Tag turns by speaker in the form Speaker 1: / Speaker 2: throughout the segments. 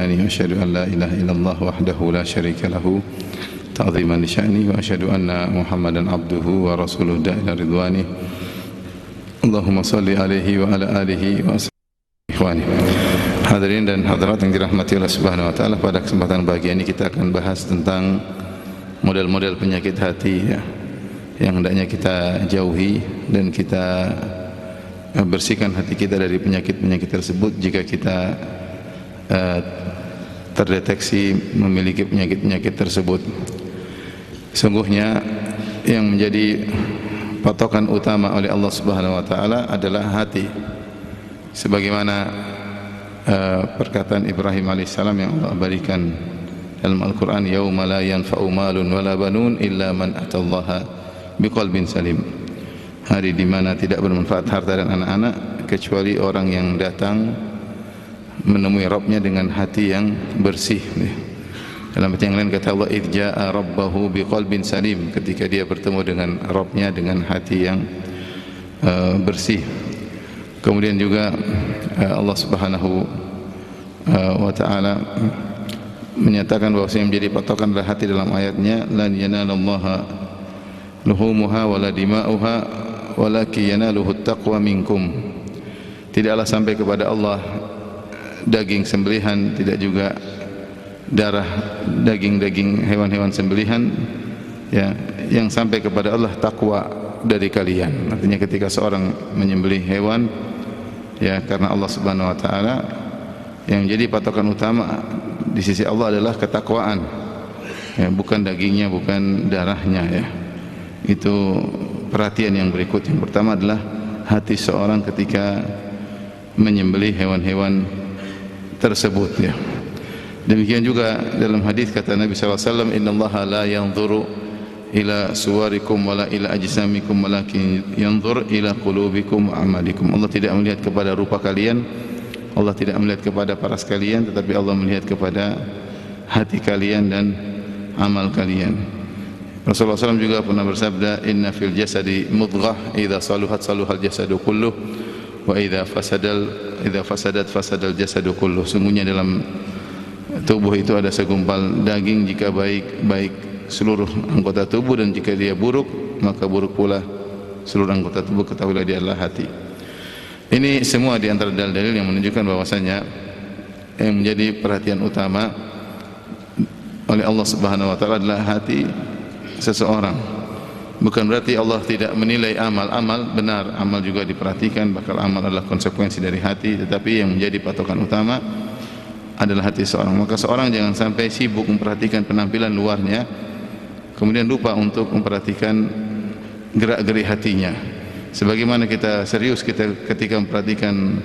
Speaker 1: وأشهد أن لا إله إلا الله وحده لا شريك له تعظيما لشأنه وأشهد أن محمدا عبده ورسوله الداعي إلى رضوانه اللهم صل عليه وعلى آله وأصحابه. Hadirin dan hadirat yang dirahmati Allah Subhanahu wa taala, pada kesempatan pagi ini kita akan bahas tentang model-model penyakit hati ya, yang hendaknya kita jauhi dan kita bersihkan hati kita dari penyakit-penyakit tersebut jika kita terdeteksi memiliki penyakit-penyakit tersebut. Sungguhnya yang menjadi patokan utama oleh Allah Subhanahu wa taala adalah hati. Sebagaimana perkataan Ibrahim alaihissalam yang Allah berikan dalam Al-Qur'an, yauma la yanfa'u malun wala banun illa man atallaha biqalbin salim. Hari di mana tidak bermanfaat harta dan anak-anak kecuali orang yang datang menemui Rabbnya dengan hati yang bersih. Dalam ayat yang lain kata Allah, idja'a rabbahu biqalbin salim, ketika dia bertemu dengan Rabbnya dengan hati yang bersih. Kemudian juga Allah Subhanahu wa taala menyatakan bahwa yang menjadi patokan adalah hati dalam ayatnya, lan yanalallaha luhumuha wala dima'uha walakin yanaluhu taqwa minkum. Tidaklah sampai kepada Allah daging sembelihan, tidak juga darah daging hewan-hewan sembelihan ya, yang sampai kepada Allah takwa dari kalian. Artinya ketika seorang menyembelih hewan ya karena Allah Subhanahu wa taala, yang jadi patokan utama di sisi Allah adalah ketakwaan ya, bukan dagingnya, bukan darahnya ya. Itu perhatian yang berikut. Yang pertama adalah hati seorang ketika menyembelih hewan-hewan tersebut ya. Demikian juga dalam hadis kata Nabi sallallahu alaihi wasallam, innallaha la yanzuru ila suwarikum wala ila ajsamikum walakin yanzur ila qulubikum wa amalikum. Allah tidak melihat kepada rupa kalian, Allah tidak melihat kepada paras kalian, tetapi Allah melihat kepada hati kalian dan amal kalian. Rasulullah SAW juga pernah bersabda, inna fil jasadi mudghah idza saluhat saluhal jasadu kulluh wa idza fasadat fasadal jasadu kulluh. Sungguhnya dalam tubuh itu ada segumpal daging, jika baik baik seluruh anggota tubuh, dan jika dia buruk maka buruk pula seluruh anggota tubuh. Ketahuilah dia adalah hati. Ini semua di antara dalil-dalil yang menunjukkan bahwasanya yang menjadi perhatian utama oleh Allah Subhanahu wa taala adalah hati seseorang. Bukan berarti Allah tidak menilai amal benar, amal juga diperhatikan, bakal amal adalah konsekuensi dari hati, tetapi yang menjadi patokan utama adalah hati seorang. Maka seorang jangan sampai sibuk memperhatikan penampilan luarnya, kemudian lupa untuk memperhatikan gerak-gerik hatinya. Sebagaimana kita serius ketika memperhatikan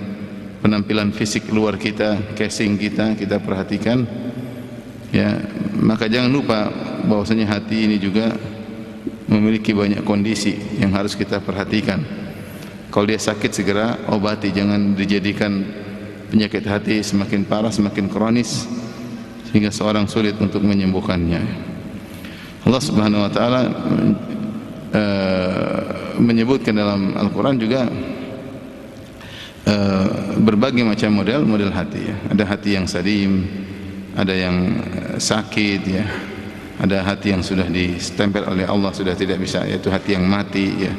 Speaker 1: penampilan fisik luar kita, casing kita perhatikan ya, maka jangan lupa bahwasanya hati ini juga memiliki banyak kondisi yang harus kita perhatikan. Kalau dia sakit segera obati, jangan dijadikan penyakit hati semakin parah, semakin kronis sehingga seorang sulit untuk menyembuhkannya. Allah Subhanahu wa taala menyebutkan dalam Al-Qur'an juga berbagai macam model hati ya. Ada hati yang salim, ada yang sakit ya. Ada hati yang sudah ditempel oleh Allah, sudah tidak bisa, yaitu hati yang mati ya.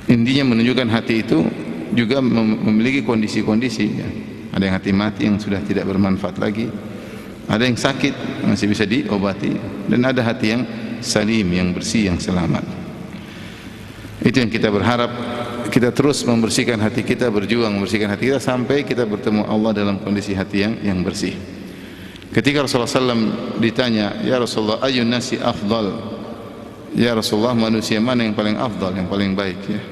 Speaker 1: Intinya menunjukkan hati itu juga memiliki kondisi-kondisi ya. Ada yang hati mati yang sudah tidak bermanfaat lagi, ada yang sakit masih bisa diobati, dan ada hati yang salim, yang bersih, yang selamat. Itu yang kita berharap, kita terus membersihkan hati kita, berjuang membersihkan hati kita sampai kita bertemu Allah dalam kondisi hati yang bersih. Ketika Rasulullah SAW ditanya, ya Rasulullah ayyun nasi afdal, ya Rasulullah manusia mana yang paling afdal, yang paling baik ya.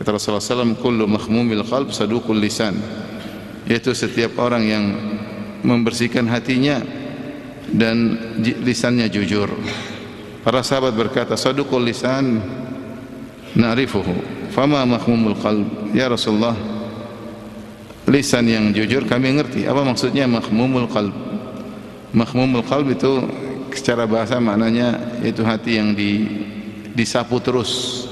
Speaker 1: Kata Rasulullah SAW, kullu makhmumil qalb saduqul lisan, yaitu setiap orang yang membersihkan hatinya dan lisannya jujur. Para sahabat berkata, saduqul lisan na'rifuhu fama makhmumul qalb, ya Rasulullah lisan yang jujur kami ngerti, apa maksudnya makhmumul qalb? Makhmumul qalb itu secara bahasa maknanya yaitu hati yang disapu terus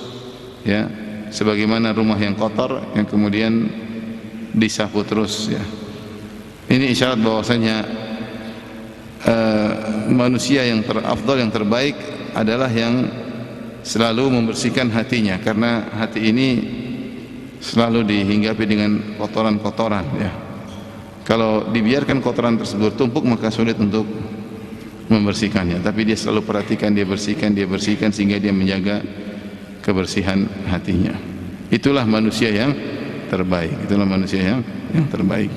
Speaker 1: ya, sebagaimana rumah yang kotor yang kemudian disapu terus ya. Ini isyarat bahwasanya manusia yang terafdal, yang terbaik adalah yang selalu membersihkan hatinya, karena hati ini selalu dihinggapi dengan kotoran-kotoran ya. Kalau dibiarkan kotoran tersebut tumpuk maka sulit untuk membersihkannya, tapi dia selalu perhatikan, dia bersihkan sehingga dia menjaga kebersihan hatinya. Itulah manusia yang terbaik, itulah manusia yang terbaik.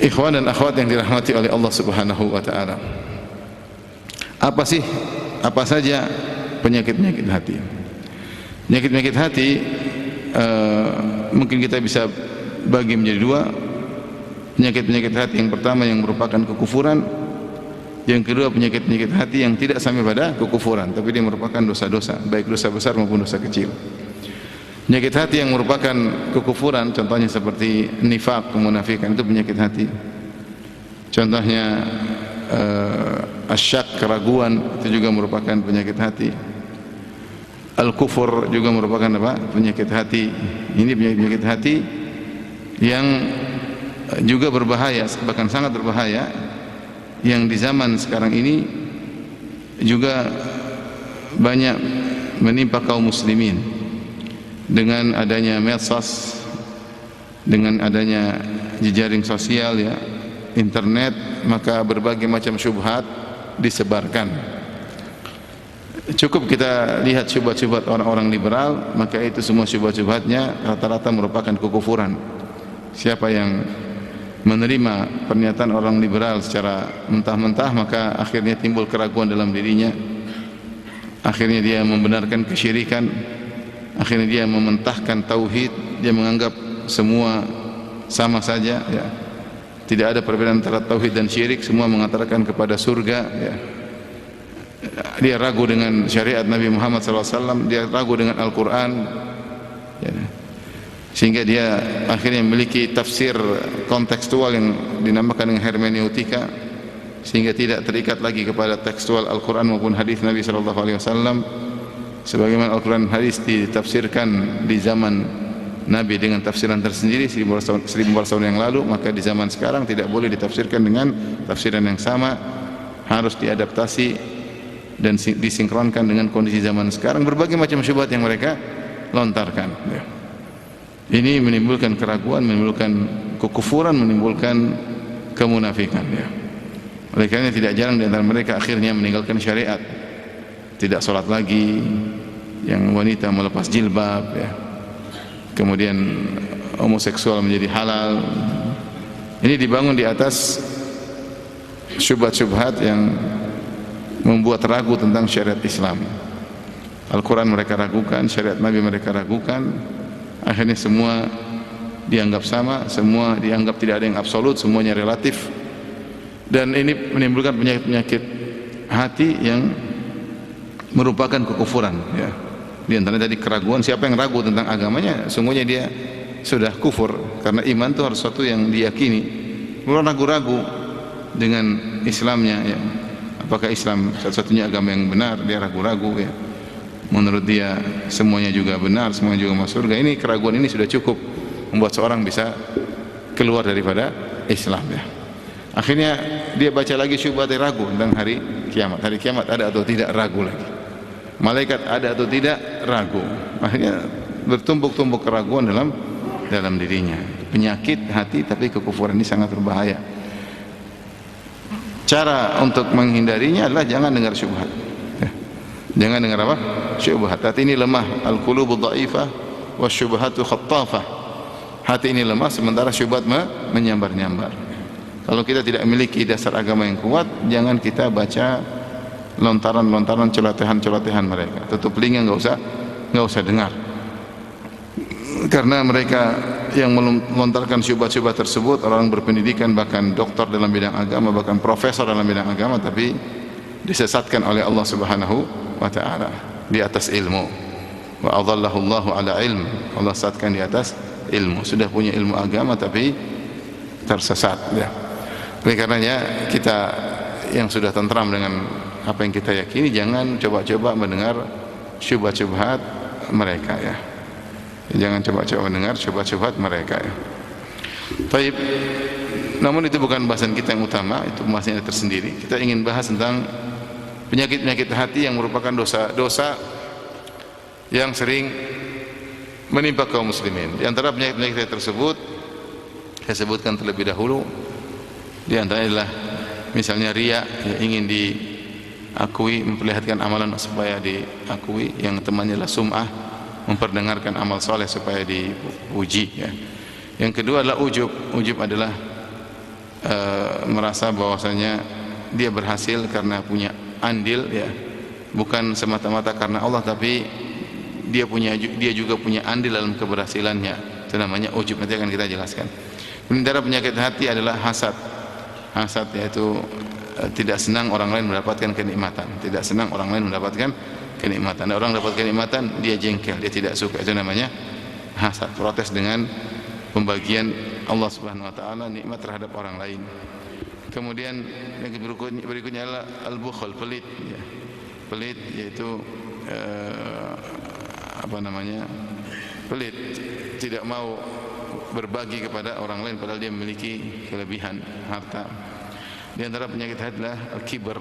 Speaker 1: Ikhwan dan akhwat yang dirahmati oleh Allah Subhanahu wa taala. Apa saja penyakit-penyakit hati? Penyakit-penyakit hati mungkin kita bisa bagi menjadi dua. Penyakit-penyakit hati yang pertama yang merupakan kekufuran, yang kedua penyakit-penyakit hati yang tidak sampai pada kekufuran tapi dia merupakan dosa-dosa, baik dosa besar maupun dosa kecil. Penyakit hati yang merupakan kekufuran contohnya seperti nifaq, kemunafikan, itu penyakit hati. Contohnya asyak, keraguan, itu juga merupakan penyakit hati. Al-kufur juga merupakan apa? Penyakit hati. Ini penyakit hati yang juga berbahaya, bahkan sangat berbahaya, yang di zaman sekarang ini juga banyak menimpa kaum muslimin dengan adanya medsos, dengan adanya jejaring sosial ya, internet, maka berbagai macam syubhat disebarkan. Cukup kita lihat syubhat-syubhat orang-orang liberal, maka itu semua syubhat-syubhatnya rata-rata merupakan kekufuran. Siapa yang menerima pernyataan orang liberal secara mentah-mentah, maka akhirnya timbul keraguan dalam dirinya, akhirnya dia membenarkan kesyirikan, akhirnya dia mementahkan tauhid, dia menganggap semua sama saja ya. Tidak ada perbedaan antara tauhid dan syirik, semua mengantarkan kepada surga ya. Dia ragu dengan syariat Nabi Muhammad SAW, dia ragu dengan Al-Quran ya. Sehingga dia akhirnya memiliki tafsir kontekstual yang dinamakan dengan hermeneutika, sehingga tidak terikat lagi kepada tekstual Al-Quran maupun hadis Nabi SAW. Sebagaimana Al-Quran hadis ditafsirkan di zaman Nabi dengan tafsiran tersendiri 1400 tahun yang lalu, maka di zaman sekarang tidak boleh ditafsirkan dengan tafsiran yang sama, harus diadaptasi dan disinkronkan dengan kondisi zaman sekarang. Berbagai macam syubhat yang mereka lontarkan ya. Ini menimbulkan keraguan, menimbulkan kekufuran, menimbulkan kemunafikan ya. Oleh karena tidak jarang di antara mereka akhirnya meninggalkan syariat, tidak sholat lagi, yang wanita melepas jilbab ya. Kemudian homoseksual menjadi halal. Ini dibangun di atas syubhat-syubhat yang membuat ragu tentang syariat Islam. Al-Quran mereka ragukan, syariat Nabi mereka ragukan. Akhirnya semua dianggap sama, semua dianggap tidak ada yang absolut, semuanya relatif. Dan ini menimbulkan penyakit-penyakit hati yang merupakan kekufuran ya. Di antaranya tadi keraguan, siapa yang ragu tentang agamanya sungguhnya dia sudah kufur, karena iman itu harus sesuatu yang diyakini. Kalau ragu-ragu dengan Islamnya ya, apakah Islam satu-satunya agama yang benar, dia ragu-ragu ya. Menurut dia semuanya juga benar, semuanya juga masuk surga. Ini keraguan ini sudah cukup membuat seorang bisa keluar daripada Islam ya. Akhirnya dia baca lagi syubhat, ragu tentang hari kiamat. Hari kiamat ada atau tidak, ragu lagi. Malaikat ada atau tidak, ragu. Akhirnya bertumpuk-tumpuk keraguan dalam dirinya. Penyakit hati, tapi kekufuran ini sangat berbahaya. Cara untuk menghindarinya adalah jangan dengar syubhat. Jangan dengar apa? Syubhat. Hati ini lemah. Al-qulubu dha'ifah wasyubhatu khattafah. Hati ini lemah sementara syubhat menyambar-nyambar. Kalau kita tidak memiliki dasar agama yang kuat, jangan kita baca lontaran-lontaran celotehan-celotehan mereka. Tutup telinga, enggak usah dengar. Karena mereka yang melontarkan syubhat-syubhat tersebut orang berpendidikan, bahkan doktor dalam bidang agama, bahkan profesor dalam bidang agama, tapi disesatkan oleh Allah Subhanahu wa ta'ala di atas ilmu. Wa adallahu Allahu ala ilm. Allah sesatkan di atas ilmu. Sudah punya ilmu agama tapi tersesat ya. Oleh karenanya kita yang sudah tentram dengan apa yang kita yakini, jangan coba-coba mendengar syubhat-syubhat mereka ya. Jangan coba-coba mendengar syubhat-syubhat mereka ya. Baik. Namun itu bukan bahasan kita yang utama, itu bahasannya tersendiri. Kita ingin bahas tentang penyakit-penyakit hati yang merupakan dosa-dosa yang sering menimpa kaum muslimin. Di antara penyakit-penyakit tersebut saya sebutkan terlebih dahulu, di antaranya adalah misalnya riya, ya, ingin diakui, memperlihatkan amalan supaya diakui. Yang temannya adalah sum'ah, memperdengarkan amal soleh supaya dipuji, ya. Yang kedua adalah ujub. Ujub adalah merasa bahwasanya dia berhasil karena punya andil, ya, bukan semata-mata karena Allah, tapi dia juga punya andil dalam keberhasilannya. Itu namanya ujub, nanti akan kita jelaskan. Antara penyakit hati adalah hasad. Hasad yaitu tidak senang orang lain mendapatkan kenikmatan, tidak senang orang lain mendapatkan kenikmatan. Orang dapat kenikmatan, dia jengkel, dia tidak suka. Itu namanya hasad, protes dengan pembagian Allah Subhanahu wa taala nikmat terhadap orang lain. Kemudian yang berikutnya adalah al-bukhl, pelit, ya. Pelit yaitu pelit, tidak mau berbagi kepada orang lain padahal dia memiliki kelebihan harta. Di antara penyakit hati adalah al-kibr.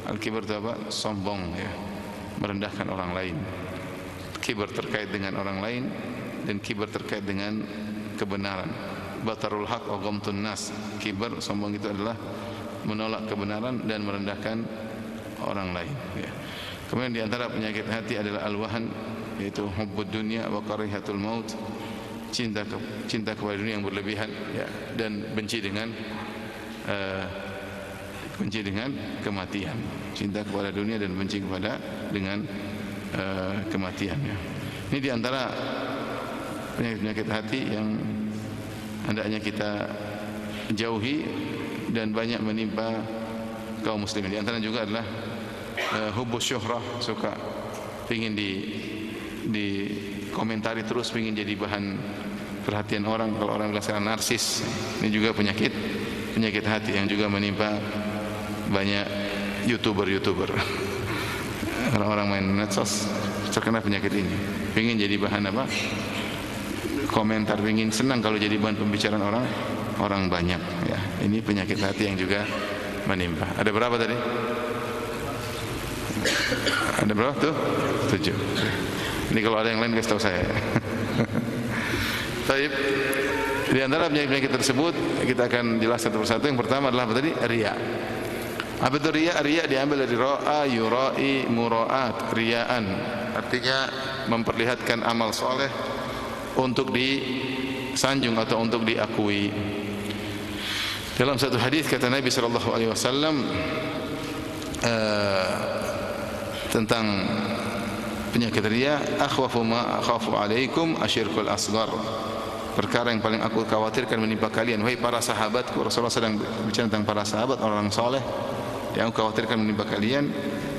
Speaker 1: Al-kibr itu apa? Sombong, ya, merendahkan orang lain. Kibr terkait dengan orang lain dan kibr terkait dengan kebenaran. Batarul haq wa ghamtun nas. Kibr, sombong, itu adalah menolak kebenaran dan merendahkan orang lain, ya. Kemudian di antara penyakit hati adalah al-wahan, yaitu hubbud dunya wa karihatul maut. Cinta kepada dunia yang berlebihan, ya, dan benci dengan kematian. Cinta kepada dunia dan benci dengan kematian, ya. Ini di antara penyakit hati yang hendaknya kita jauhi dan banyak menimpa kaum muslimin. Di antara juga adalah hubbus syuhrah, suka ingin dikomentari terus, ingin jadi bahan perhatian orang. Kalau orang bilang sekarang narsis, ini juga penyakit hati yang juga menimpa banyak youtuber. Orang-orang main medsos terkena penyakit ini, ingin jadi bahan komentar, ingin senang kalau jadi bahan pembicaraan orang banyak, ya. Ini penyakit hati yang juga menimpa. Ada berapa tadi? Ada berapa tuh? 7. Ini kalau ada yang lain kasih tahu saya. Baik. Di antara penyakit tersebut kita akan jelaskan satu persatu. Yang pertama adalah apa tadi? Riya. Apa itu riya? Riya diambil dari ra'a, yura'i, mura'at, riyaan. Artinya memperlihatkan amal soleh untuk disanjung atau untuk diakui. Dalam satu hadis kata Nabi sallallahu alaihi wasallam tentang penyakit riya, akhwafu ma akhafu alaikum asyirkul asghar. Perkara yang paling aku khawatirkan menimpa kalian, wahai para sahabatku. Rasulullah sedang bicara tentang para sahabat, orang saleh. Yang aku khawatirkan menimpa kalian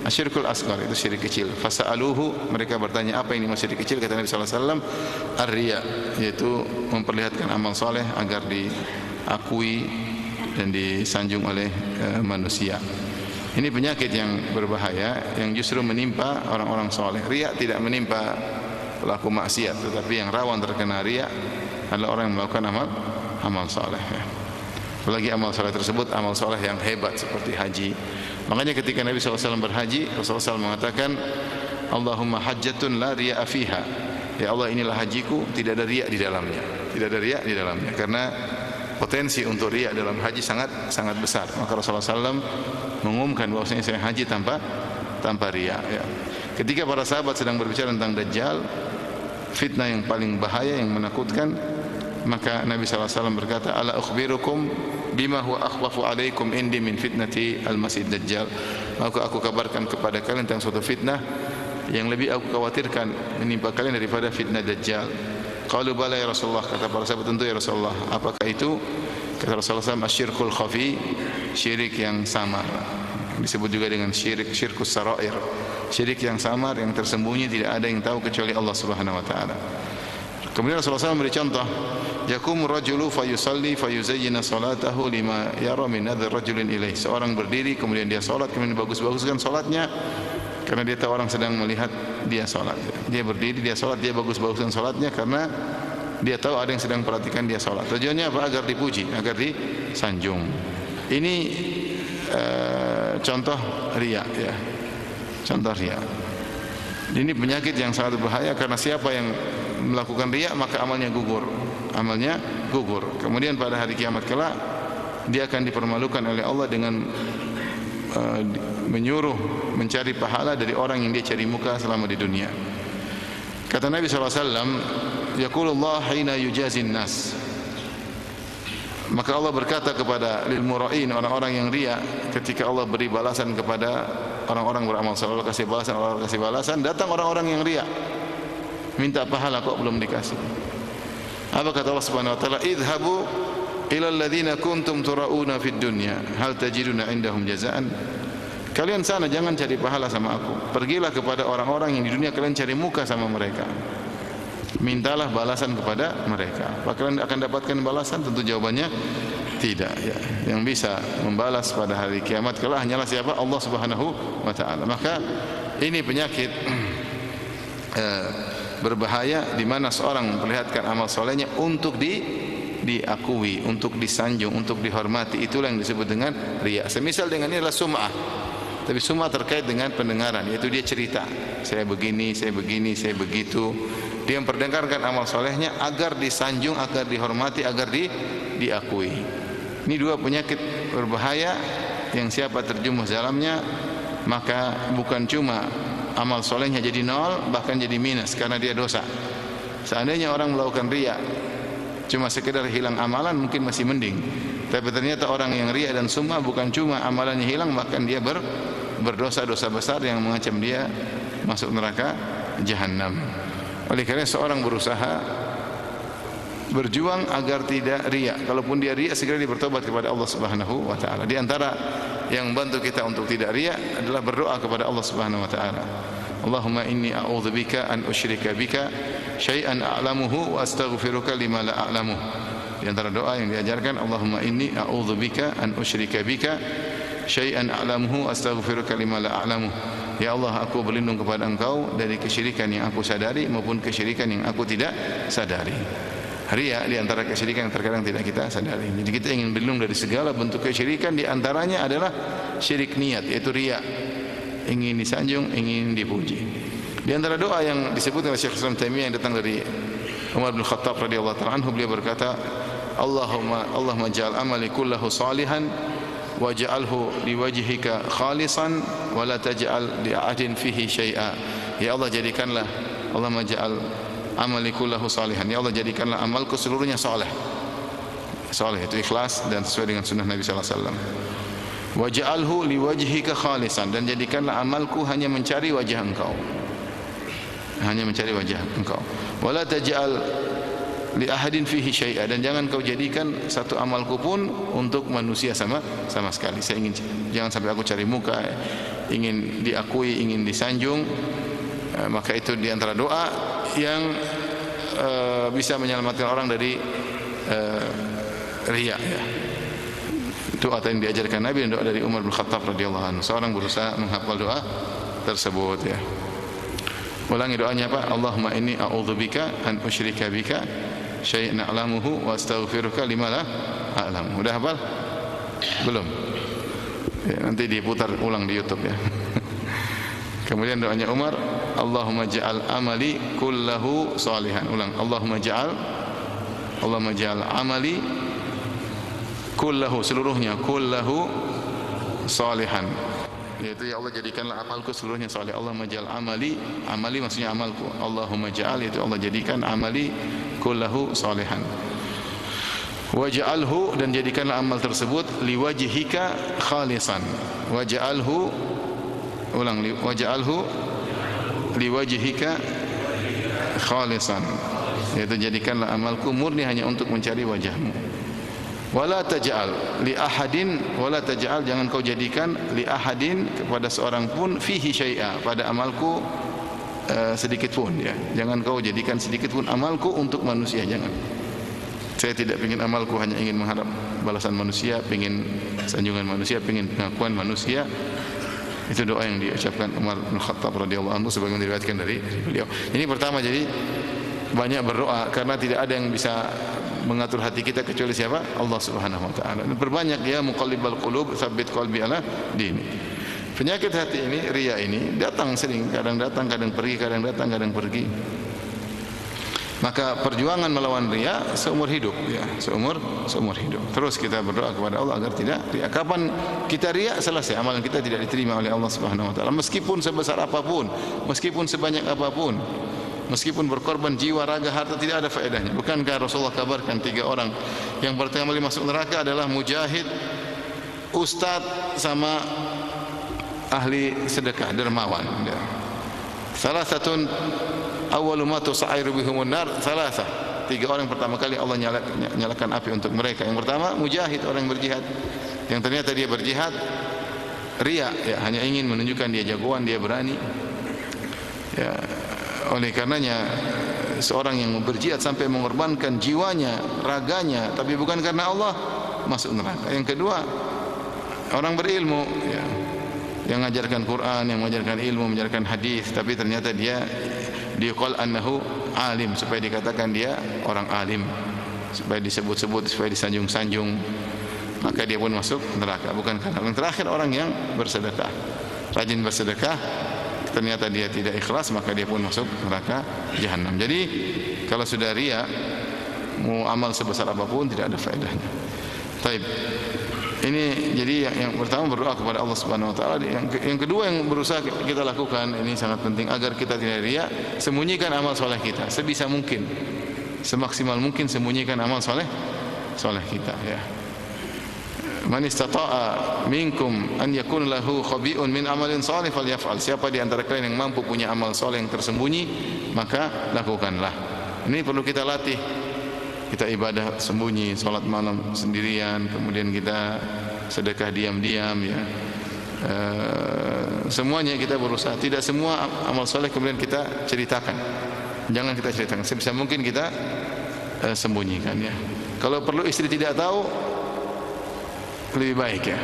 Speaker 1: asyirkul asghar, itu syirik kecil. Fasa'aluhu, mereka bertanya apa ini syirik kecil? Kata Nabi sallallahu alaihi wasallam, ar-riya, yaitu memperlihatkan amal saleh agar diakui dan disanjung oleh manusia. Ini penyakit yang berbahaya yang justru menimpa orang-orang saleh. Riya tidak menimpa pelaku maksiat, tetapi yang rawan terkena riya adalah orang yang melakukan amal saleh, ya. Apalagi amal saleh tersebut amal saleh yang hebat seperti haji. Makanya ketika Nabi SAW berhaji, Rasulullah SAW mengatakan, Allahumma hajjatun la riya'a fiha. Ya Allah, inilah hajiku, tidak ada riya di dalamnya. Tidak ada riya di dalamnya. Karena potensi untuk riya dalam haji sangat besar. Maka Rasulullah SAW mengumumkan bahwasanya saya haji tanpa riya, ya. Ketika para sahabat sedang berbicara tentang Dajjal, fitnah yang paling bahaya, yang menakutkan, maka Nabi SAW berkata, ala ukhbirukum bima huwa akhwafu alaikum indi min fitnati al-masih dajjal. Maka aku kabarkan kepada kalian tentang suatu fitnah yang lebih aku khawatirkan menimpa kalian daripada fitnah Dajjal. Qalu bala ya Rasulullah, kata para sahabat, tentu ya Rasulullah. Apakah itu? Kata Rasulullah SAW, asyirkul khafi, syirik yang samar. Disebut juga dengan syirkus sarair, syirik yang samar, yang tersembunyi, tidak ada yang tahu kecuali Allah Subhanahu wa taala. Kemudian Rasulullah SAW memberi contoh, yakum rajulu fayusalli fayuzayyina salatahu lima yara min nadhir rajulin ilaih. Seorang berdiri kemudian dia salat, kemudian bagus-baguskan salatnya karena dia tahu orang sedang melihat dia salat. Dia berdiri, dia salat, dia bagus-baguskan salatnya karena Dia tahu ada yang sedang perhatikan dia salat. Tujuannya apa? Agar dipuji, agar disanjung. Ini contoh riya ya. Contoh riya. Ini penyakit yang sangat berbahaya karena siapa yang melakukan riya maka amalnya gugur. Amalnya gugur. Kemudian pada hari kiamat kelak dia akan dipermalukan oleh Allah dengan menyuruh mencari pahala dari orang yang dia cari muka selama di dunia. Kata Nabi SAW, yaqulullah hina yujazin nas. Maka Allah berkata kepada lil mura'in, orang-orang yang riya, ketika Allah beri balasan kepada orang-orang beramal saleh, Allah kasih balasan, Allah kasih balasan, datang orang-orang yang riya minta pahala kok belum dikasih. Apa kata Allah Subhanahu wa taala? Idhabu ila alladhina kuntum turauna fid dunya hal tajiduna indahum jazaan. Kalian sana jangan cari pahala sama aku. Pergilah kepada orang-orang yang di dunia kalian cari muka sama mereka. Mintalah balasan kepada mereka. Apakah kalian akan dapatkan balasan? Tentu jawabannya tidak ya. Yang bisa membalas pada hari kiamat kelak hanyalah siapa? Allah Subhanahu wa taala. Maka ini penyakit berbahaya di mana seorang memperlihatkan amal solehnya untuk diakui, untuk disanjung, untuk dihormati. Itulah yang disebut dengan riya. Semisal dengan ini adalah sum'ah. Tapi sum'ah terkait dengan pendengaran, yaitu dia cerita, saya begini, saya begini, saya begitu. Dia memperdengarkan amal solehnya agar disanjung, agar dihormati, agar diakui. Ini dua penyakit berbahaya yang siapa terjumus dalamnya maka bukan cuma amal solehnya jadi nol, bahkan jadi minus karena dia dosa. Seandainya orang melakukan riya cuma sekedar hilang amalan mungkin masih mending. Tapi ternyata orang yang riya dan sum'ah bukan cuma amalannya hilang, bahkan dia berdosa-dosa besar yang mengancam dia masuk neraka jahanam. Oleh karena seorang berusaha berjuang agar tidak riya. Kalaupun dia riya, segera dia bertobat kepada Allah Subhanahu wa taala. Di antara yang membantu kita untuk tidak riya adalah berdoa kepada Allah Subhanahu wa taala. Allahumma inni a'udzubika an usyrika bika syai'an a'lamuhu wa astaghfiruka lima la a'lamuh. Di antara doa yang diajarkan, Allahumma inni a'udzubika an usyrika bika syai'an a'lamuhu wa astaghfiruka lima la a'lamuh. Ya Allah, aku berlindung kepada Engkau dari kesyirikan yang aku sadari maupun kesyirikan yang aku tidak sadari. Riya di antara kesyirikan yang terkadang tidak kita sadari. Jadi kita ingin berlindung dari segala bentuk kesyirikan, di antaranya adalah syirik niat, yaitu riya. Ingin disanjung, ingin dipuji. Di antara doa yang disebutkan oleh Syekh Islam Taimiyah yang datang dari Umar bin Khattab radhiyallahu ta'ala anhu, beliau berkata, Allahumma ja'al amali kullahu salihan waj'alhu liwajhika khalisan wa la taj'al li ahadin fihi syai'a. Ya Allah, jadikanlah, Allahumma ja'al amali kullahu salihan, ya Allah jadikanlah amalku seluruhnya saleh. Saleh itu ikhlas dan sesuai dengan sunnah Nabi sallallahu alaihi wasallam. Waj'alhu liwajhika khalisan, dan jadikanlah amalku hanya mencari wajah Engkau. Hanya mencari wajah Engkau. Wala taj'al li ahadin fihi syai'a, dan jangan kau jadikan satu amalku pun untuk manusia sama sekali. Saya ingin jangan sampai aku cari muka, ingin diakui, ingin disanjung. Maka itu di antara doa yang bisa menyelamatkan orang dari riya ya. Doa yang diajarkan Nabi dan doa dari Umar bin Khattab radhiyallahu anhu. Seorang berusaha menghafal doa tersebut ya. Ulangi doanya apa? Allahumma inni a'udzubika an usyrika bika syai'an a'lamuhu wa astaghfiruka lima la a'lamu. Udah hafal? Belum? Ya, nanti diputar ulang di YouTube ya. Kemudian doanya Umar, Allahumma ja'al amali kullahu salihan. Ulang, Allahumma ja'al amali kullahu, seluruhnya, kullahu salihan. Yaitu ya Allah jadikanlah amalku seluruhnya saleh. Allahumma ja'al amali maksudnya amalku. Allahumma ja'al, yaitu Allah jadikan amali kullahu salihan. Waj'alhu, dan jadikanlah amal tersebut liwajhika khalisan. Waj'alhu, ulang, waj'alhu liwajhika khalisan, yaitu jadikanlah amalku murni hanya untuk mencari wajahmu. Wala taj'al li ahadin, wala taj'al, jangan kau jadikan li ahadin, kepada seorang pun, fihi syai'a, pada amalku sedikit pun ya. Jangan kau jadikan sedikit pun amalku untuk manusia, jangan. Saya tidak ingin amalku hanya ingin mengharap balasan manusia, ingin sanjungan manusia, ingin pengakuan manusia. Itu doa yang diucapkan Umar bin Khattab radhiyallahu anhu sebagaimana diriwayatkan dari beliau. Ini pertama, jadi banyak berdoa karena tidak ada yang bisa mengatur hati kita kecuali siapa? Allah Subhanahu wa taala. Dan berbanyak ya muqallibal qulub, tsabbit qalbi ala dini. Penyakit hati ini, riya ini datang sering, kadang datang, kadang pergi, kadang datang, kadang pergi. Maka perjuangan melawan riya seumur hidup ya, seumur hidup. Terus kita berdoa kepada Allah agar tidak riya. Kapan kita riya, selesai amalan kita tidak diterima oleh Allah Subhanahu wa taala. Meskipun sebesar apapun, meskipun sebanyak apapun, meskipun berkorban jiwa, raga, harta, tidak ada faedahnya. Bukankah Rasulullah kabarkan 3 orang yang pertama kali masuk neraka adalah mujahid, ustaz, sama ahli sedekah, dermawan. Salah satu awwalu ma tusairu bihumun nar, salasa. 3 orang pertama kali Allah nyalakan api untuk mereka. Yang pertama mujahid, orang yang berjihad, yang ternyata dia berjihad riya, ya, hanya ingin menunjukkan dia jagoan, dia berani. Ya, oleh karenanya seorang yang berjihad sampai mengorbankan jiwanya, raganya, tapi bukan karena Allah, masuk neraka. Yang kedua, orang berilmu, ya, yang mengajarkan Quran, yang mengajarkan ilmu, mengajarkan hadis, tapi ternyata dia qol annahu alim, supaya dikatakan dia orang alim, supaya disebut-sebut, supaya disanjung-sanjung, maka dia pun masuk neraka. Bukan karena. Yang terakhir, orang yang bersedekah, rajin bersedekah, ternyata dia tidak ikhlas, maka dia pun masuk neraka jahanam. Jadi kalau sudah riya, mau amal sebesar apapun tidak ada faedahnya. Taib. Ini jadi yang pertama berdoa kepada Allah Subhanahu wa taala. Yang kedua yang berusaha kita lakukan, ini sangat penting agar kita tidak riya, sembunyikan amal soleh kita sebisa mungkin, semaksimal mungkin sembunyikan amal soleh kita, ya. Man istata'a minkum an yakun lahu khabi'un min amalin shalih falyaf'al. Siapa di antara kalian yang mampu punya amal soleh yang tersembunyi, maka lakukanlah. Ini perlu kita latih. Kita ibadah sembunyi, salat malam sendirian, kemudian kita sedekah diam-diam, ya. Semuanya kita berusaha. Tidak semua amal soleh kemudian kita ceritakan. Jangan kita ceritakan. Sebisa mungkin kita sembunyikan, ya. Kalau perlu istri tidak tahu, lebih baik, ya.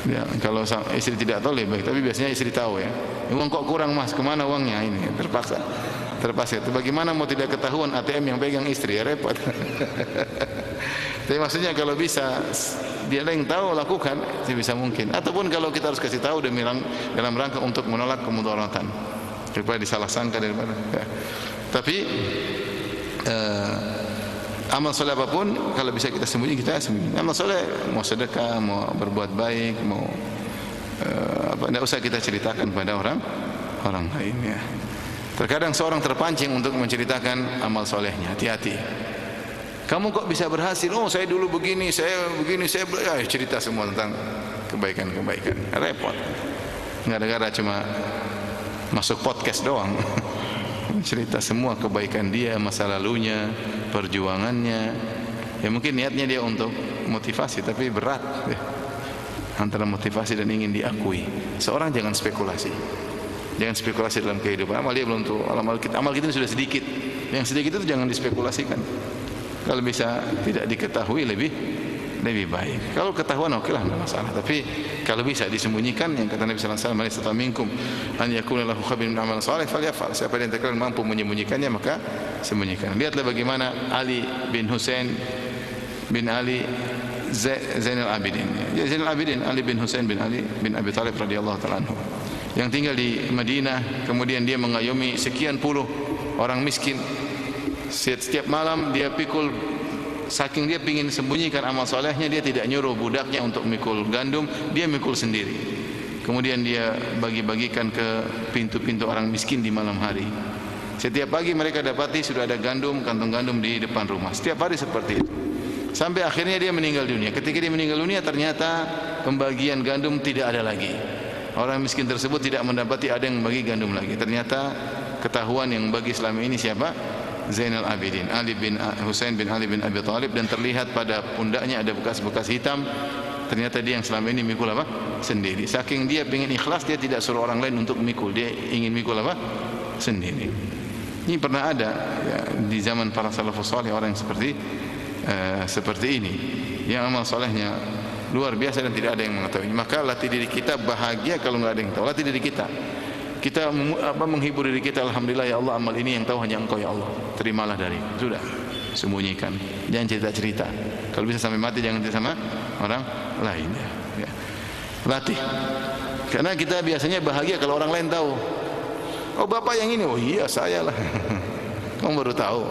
Speaker 1: Ya, kalau istri tidak tahu lebih baik. Tapi biasanya istri tahu, ya. Uang kok kurang, Mas? Kemana uangnya? Ini terpaksa. Itu bagaimana mau tidak ketahuan ATM yang pegang istri, ya repot. Tapi maksudnya kalau bisa dia yang tahu, lakukan sebisa mungkin. Ataupun kalau kita harus kasih tahu dalam rangka untuk menolak kemudaratan, daripada disalah sangka daripada. Ya. Tapi amal soleh apapun kalau bisa kita sembunyi, kita sembunyi. Amal soleh, mau sedekah, mau berbuat baik, mau tidak usah kita ceritakan pada orang lain, ya. Terkadang seorang terpancing untuk menceritakan amal solehnya. Hati-hati. Kamu kok bisa berhasil? Oh, saya dulu begini, saya cerita semua tentang kebaikan-kebaikan. Repot. Gara-gara cuma masuk podcast doang. Cerita semua kebaikan dia, masa lalunya, perjuangannya. Ya mungkin niatnya dia untuk motivasi, tapi berat, ya. Antara motivasi dan ingin diakui. Seorang jangan spekulasi. Jangan spekulasi dalam kehidupan. Amal dia belum tuh. Amal kita sudah sedikit. Yang sedikit itu jangan dispekulasikan. Kalau bisa tidak diketahui lebih baik. Kalau ketahuan oke lah, tidak masalah. Tapi kalau bisa disembunyikan, yang kata Nabi sallallahu alaihi wasallam, "Man istata'a minkum an yakuna lahu khabirun min amal salih falyaf'al." Siapa yang terkadang mampu menyembunyikannya, maka sembunyikan. Lihatlah bagaimana Ali bin Husain bin Ali Zainal Abidin. Zainal Abidin Ali bin Husain bin Ali bin Abi Thalib radhiyallahu ta'ala anhu, yang tinggal di Madinah, kemudian dia mengayomi sekian puluh orang miskin. Setiap malam dia pikul, saking dia ingin sembunyikan amal solehnya, dia tidak nyuruh budaknya untuk mikul gandum, dia mikul sendiri. Kemudian dia bagi-bagikan ke pintu-pintu orang miskin di malam hari. Setiap pagi mereka dapati sudah ada gandum, kantung gandum di depan rumah. Setiap hari seperti itu. Sampai akhirnya dia meninggal dunia. Ketika dia meninggal dunia, ternyata pembagian gandum tidak ada lagi. Orang miskin tersebut tidak mendapati ada yang membagi gandum lagi. Ternyata ketahuan yang bagi selama ini siapa? Zainal Abidin, Ali bin Husain bin Ali bin Abi Thalib, dan terlihat pada pundaknya ada bekas-bekas hitam. Ternyata dia yang selama ini mikul apa? Sendiri. Saking dia ingin ikhlas, dia tidak suruh orang lain untuk mikul. Dia ingin mikul apa? Sendiri. Ini pernah ada, ya, di zaman para salafus saleh, orang yang seperti ini, yang amal solehnya luar biasa dan tidak ada yang mengetahui. Maka latih diri kita bahagia kalau nggak ada yang tahu. Latih diri kita. Kita menghibur diri kita, alhamdulillah ya Allah, amal ini yang tahu hanya Engkau ya Allah. Terimalah dari. Sudah. Sembunyikan. Jangan cerita-cerita. Kalau bisa sampai mati jangan cerita sama orang lain. Ya. Latih. Karena kita biasanya bahagia kalau orang lain tahu. Oh bapak yang ini, oh iya saya lah. Kamu baru tahu.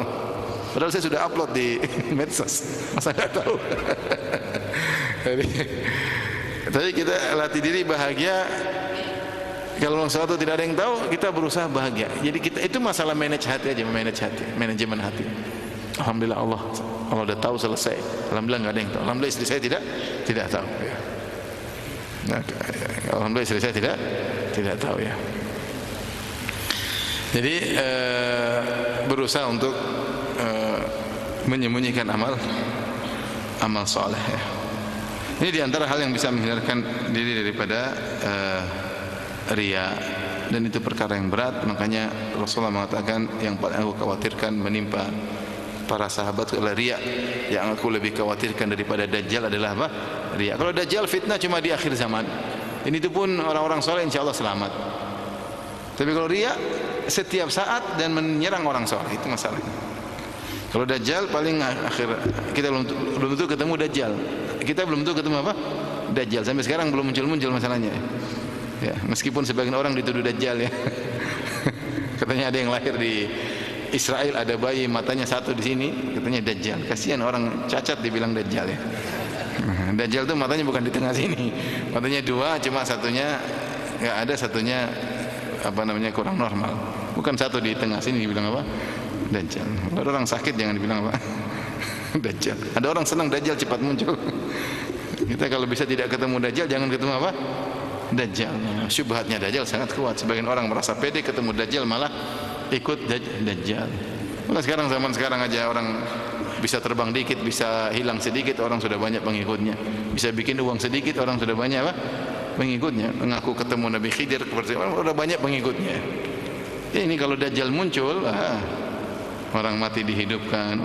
Speaker 1: Padahal saya sudah upload di medsos. Masa nggak tahu? Tapi kita latih diri bahagia. Kalau sesuatu tidak ada yang tahu, kita berusaha bahagia. Jadi kita itu masalah manage hati aja, manage hati, manajemen hati. Alhamdulillah Allah udah tahu selesai. Alhamdulillah nggak ada yang tahu. Alhamdulillah istri saya tidak tahu. Ya. Nah, alhamdulillah istri saya tidak tahu ya. Jadi berusaha untuk menyembunyikan amal soleh ya. Ini diantara hal yang bisa menghindarkan diri daripada riya, dan itu perkara yang berat. Makanya Rasulullah mengatakan yang paling aku khawatirkan menimpa para sahabat adalah riya. Yang aku lebih khawatirkan daripada dajjal adalah apa? Riya. Kalau dajjal fitnah cuma di akhir zaman. Ini itu pun orang-orang soleh insyaallah selamat. Tapi kalau riya setiap saat dan menyerang orang soleh, itu masalahnya. Kalau dajjal paling akhir, kita belum tentu ketemu dajjal. Kita belum tentu ketemu apa? Dajjal. Sampai sekarang belum muncul masalahnya. Ya, meskipun sebagian orang dituduh dajjal ya. Katanya ada yang lahir di Israel, ada bayi matanya satu di sini, katanya dajjal. Kasihan orang cacat dibilang dajjal ya. Dajjal itu matanya bukan di tengah sini. Matanya dua, cuma satunya enggak ada, satunya kurang normal. Bukan satu di tengah sini dibilang apa? Dajjal. Kalau orang sakit jangan dibilang apa? Dajjal. Ada orang senang dajjal cepat muncul. Kita kalau bisa tidak ketemu dajjal, jangan ketemu apa? Dajjal. Syubhatnya dajjal sangat kuat. Sebagian orang merasa pede ketemu dajjal malah ikut dajjal. Maka zaman sekarang aja orang bisa terbang dikit, bisa hilang sedikit, orang sudah banyak pengikutnya. Bisa bikin uang sedikit, orang sudah banyak apa? Pengikutnya. Mengaku ketemu Nabi Khidir, orang sudah banyak pengikutnya. Ini kalau dajjal muncul, orang mati dihidupkan.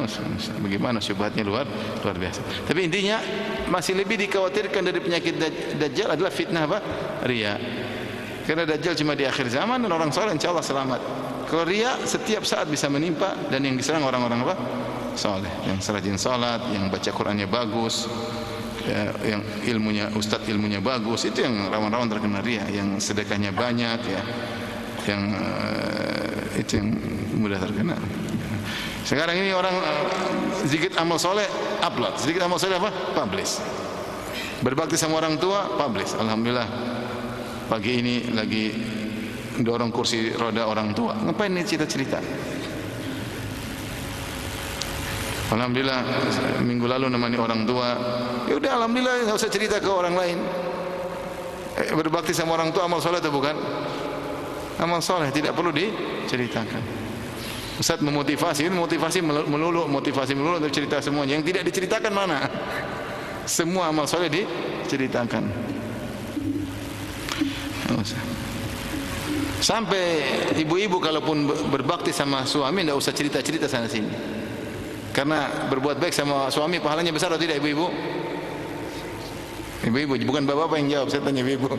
Speaker 1: Bagaimana syubhatnya luar biasa. Tapi intinya masih lebih dikhawatirkan dari penyakit dajjal adalah fitnah apa? Riya. Karena dajjal cuma di akhir zaman dan orang saleh insyaallah selamat. Kalau riya setiap saat bisa menimpa, dan yang diserang orang-orang apa? Saleh, yang rajin salat, yang baca Qur'annya bagus, ya, yang ilmunya bagus, itu yang rawan-rawan terkena riya, yang sedekahnya banyak ya. Yang itu yang mudah terkena. Sekarang ini orang sedikit amal soleh upload, sedikit amal soleh apa? Publish. Berbakti sama orang tua, publish. Alhamdulillah pagi ini lagi dorong kursi roda orang tua. Ngapain ini cerita-cerita? Alhamdulillah minggu lalu nemani orang tua. Ya udah alhamdulillah, enggak usah cerita ke orang lain. Berbakti sama orang tua amal soleh atau bukan? Amal soleh, tidak perlu diceritakan. Ustaz memotivasi melulu untuk cerita semuanya. Yang tidak diceritakan mana? Semua amal soleh diceritakan. Sampai ibu-ibu kalaupun berbakti sama suami tidak usah cerita-cerita sana sini. Karena berbuat baik sama suami pahalanya besar atau tidak ibu-ibu? Ibu-ibu, bukan bapak-bapak yang jawab, saya tanya ibu-ibu.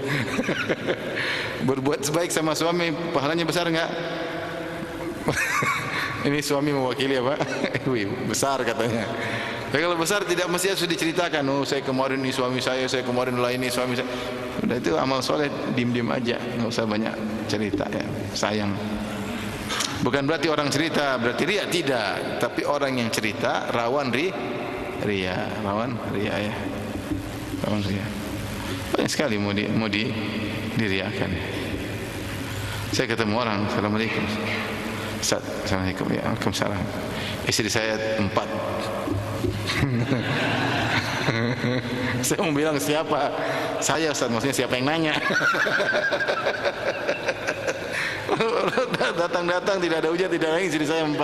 Speaker 1: Berbuat baik sama suami pahalanya besar enggak? Ini suami mewakili apa? Ibu-ibu, besar katanya. Tapi kalau besar tidak mesti harus diceritakan. Oh, saya kemarin ini suami saya kemarin lah ini suami saya. Udah itu amal soleh, diem-diem aja, enggak usah banyak cerita ya. Sayang. Bukan berarti orang cerita berarti riya, tidak. Tapi orang yang cerita rawan riya ya. Rawan riya. Banyak sekali mau diriakan. Saya ketemu orang, assalamualaikum. Ustaz, assalamualaikum. Ya, waalaikumsalam. Istri saya 4. Saya mau bilang siapa? Saya Ustaz, maksudnya siapa yang nanya? Datang tidak ada hujan, tidak nangis, istri saya 4.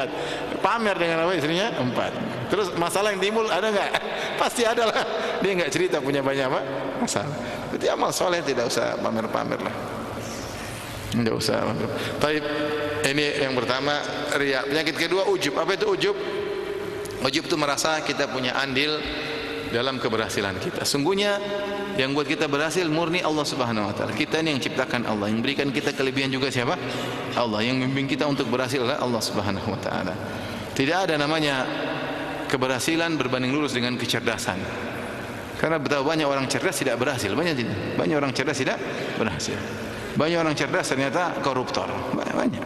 Speaker 1: Pamer dengan apa istrinya? 4. Terus masalah yang timbul ada enggak? Pasti ada lah. Dia enggak cerita punya banyak apa? Masalah. Jadi amal soleh tidak usah pamer-pamer lah. Enggak usah. Tapi ini yang pertama riya. Penyakit kedua ujub. Apa itu ujub? Ujub itu merasa kita punya andil dalam keberhasilan kita. Sungguhnya yang buat kita berhasil murni Allah Subhanahu wa taala. Kita ini yang ciptakan Allah, yang berikan kita kelebihan juga siapa? Allah. Yang membimbing kita untuk berhasil adalah Allah Subhanahu wa taala. Tidak ada namanya keberhasilan berbanding lurus dengan kecerdasan. Karena betapa banyak orang cerdas tidak berhasil, banyak orang cerdas tidak berhasil. Banyak orang cerdas ternyata koruptor, banyak.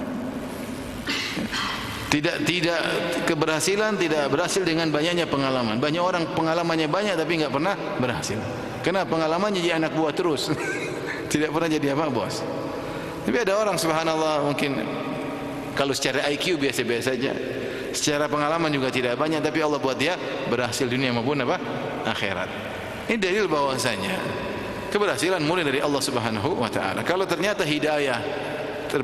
Speaker 1: Tidak keberhasilan tidak berhasil dengan banyaknya pengalaman. Banyak orang pengalamannya banyak tapi enggak pernah berhasil. Karena pengalamannya jadi anak buah terus. Tidak pernah jadi apa bos. Tapi ada orang subhanallah mungkin kalau secara IQ biasa-biasa saja. Secara pengalaman juga tidak banyak tapi Allah buat dia berhasil dunia maupun apa? Akhirat. Ini dalil bahwasanya keberhasilan mulai dari Allah Subhanahu wa taala. Kalau ternyata hidayah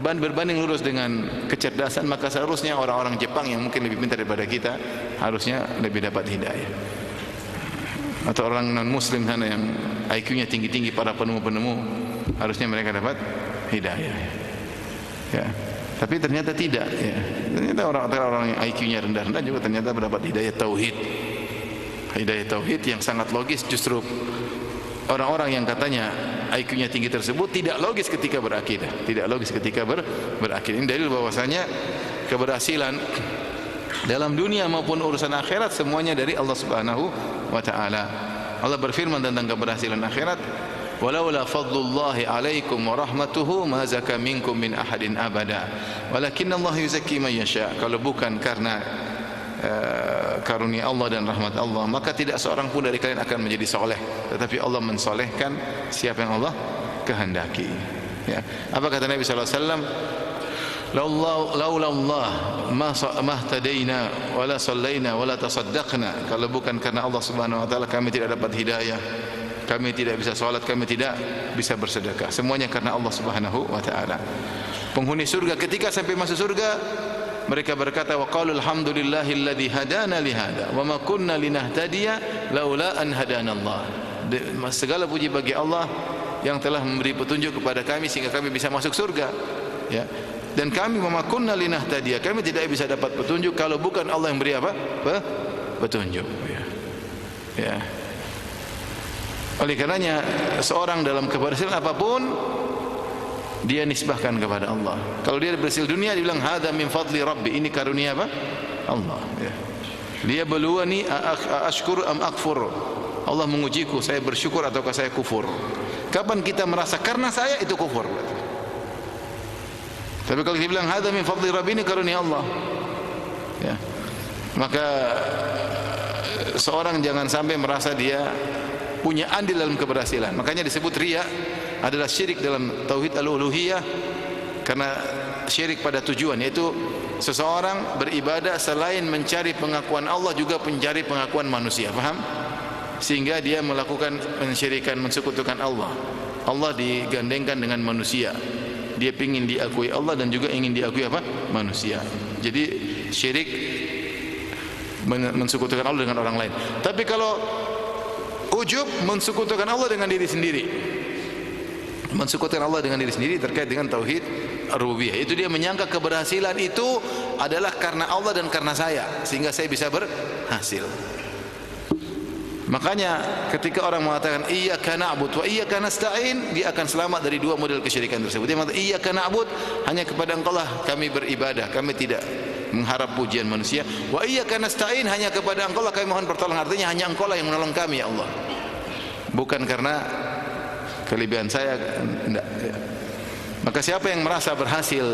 Speaker 1: berbanding lurus dengan kecerdasan, maka seharusnya orang-orang Jepang yang mungkin lebih pintar daripada kita harusnya lebih dapat hidayah. Atau orang non-muslim sana yang IQ-nya tinggi-tinggi, para penemu-penemu, harusnya mereka dapat hidayah. Ya. Tapi ternyata tidak. Ya. Ternyata orang-orang yang IQ-nya rendah-rendah juga ternyata mendapat hidayah tauhid. Hidayah tauhid yang sangat logis. Justru orang-orang yang katanya IQ-nya tinggi tersebut tidak logis ketika berakidah, tidak logis ketika berakidah. Ini dalil bahwasanya keberhasilan dalam dunia maupun urusan akhirat semuanya dari Allah Subhanahu wa taala. Allah berfirman tentang keberhasilan akhirat, "Walaula fadlullahi 'alaikum wa rahmatuhu ma zaka minkum min ahadin abada, walakinnallaha yuzakki man yasha." Kalau bukan karena karunia Allah dan rahmat Allah, maka tidak seorang pun dari kalian akan menjadi soleh, tetapi Allah mensolehkan siapa yang Allah kehendaki. Ya. Apa kata Nabi sallallahu alaihi wasallam? Laula Allah ma ihtadaina wala sallaina wala tasaddaqna. Kalau bukan karena Allah Subhanahu wa taala kami tidak dapat hidayah, kami tidak bisa salat, kami tidak bisa bersedekah. Semuanya karena Allah Subhanahu wa taala. Penghuni surga ketika sampai masuk surga mereka berkata, wa qalu alhamdulillahilladzi hadana li hada wa ma kunna linahtadiya laula an hadanallah. Segala puji bagi Allah yang telah memberi petunjuk kepada kami sehingga kami bisa masuk surga. Ya. Dan kami wa ma kunna linahtadiya, kami tidak bisa dapat petunjuk kalau bukan Allah yang beri apa? Petunjuk. Ya. Ya. Oleh karenanya seorang dalam keberhasilan apapun dia nisbahkan kepada Allah. Kalau dia berhasil dunia, dia bilang hadza min fadli rabbi, ini karunia apa? Allah. Ya. Dia beluani ashkur am akfur. Allah mengujiku, saya bersyukur ataukah saya kufur. Kapan kita merasa karena saya itu kufur? Tapi kalau dia bilang hadza min fadli rabbi, ini karunia Allah. Ya. Maka seorang jangan sampai merasa dia punya andil dalam keberhasilan. Makanya disebut riya adalah syirik dalam tauhid al-uluhiyah, karena syirik pada tujuan, yaitu seseorang beribadah selain mencari pengakuan Allah juga mencari pengakuan manusia, paham? Sehingga dia melakukan mensyirikan, mensekutukan Allah. Allah digandengkan dengan manusia. Dia ingin diakui Allah dan juga ingin diakui apa? Manusia. Jadi syirik mensekutukan Allah dengan orang lain. Tapi kalau ujub mensekutukan Allah dengan diri sendiri. Mensekutukan Allah dengan diri sendiri terkait dengan tauhid rububiyah. Itu dia menyangka keberhasilan itu adalah karena Allah dan karena saya, sehingga saya bisa berhasil. Makanya ketika orang mengatakan iyyaka na'budu wa iyyaka nasta'in, dia akan selamat dari dua model kesyirikan tersebut. Dia mengatakan iyyaka na'budu, hanya kepada Engkau lah kami beribadah, kami tidak mengharap pujian manusia. Wa iyyaka nasta'in, hanya kepada Engkau lah kami mohon pertolongan. Artinya hanya Engkau lah yang menolong kami ya Allah. Bukan karena kelebihan saya, tidak. Maka siapa yang merasa berhasil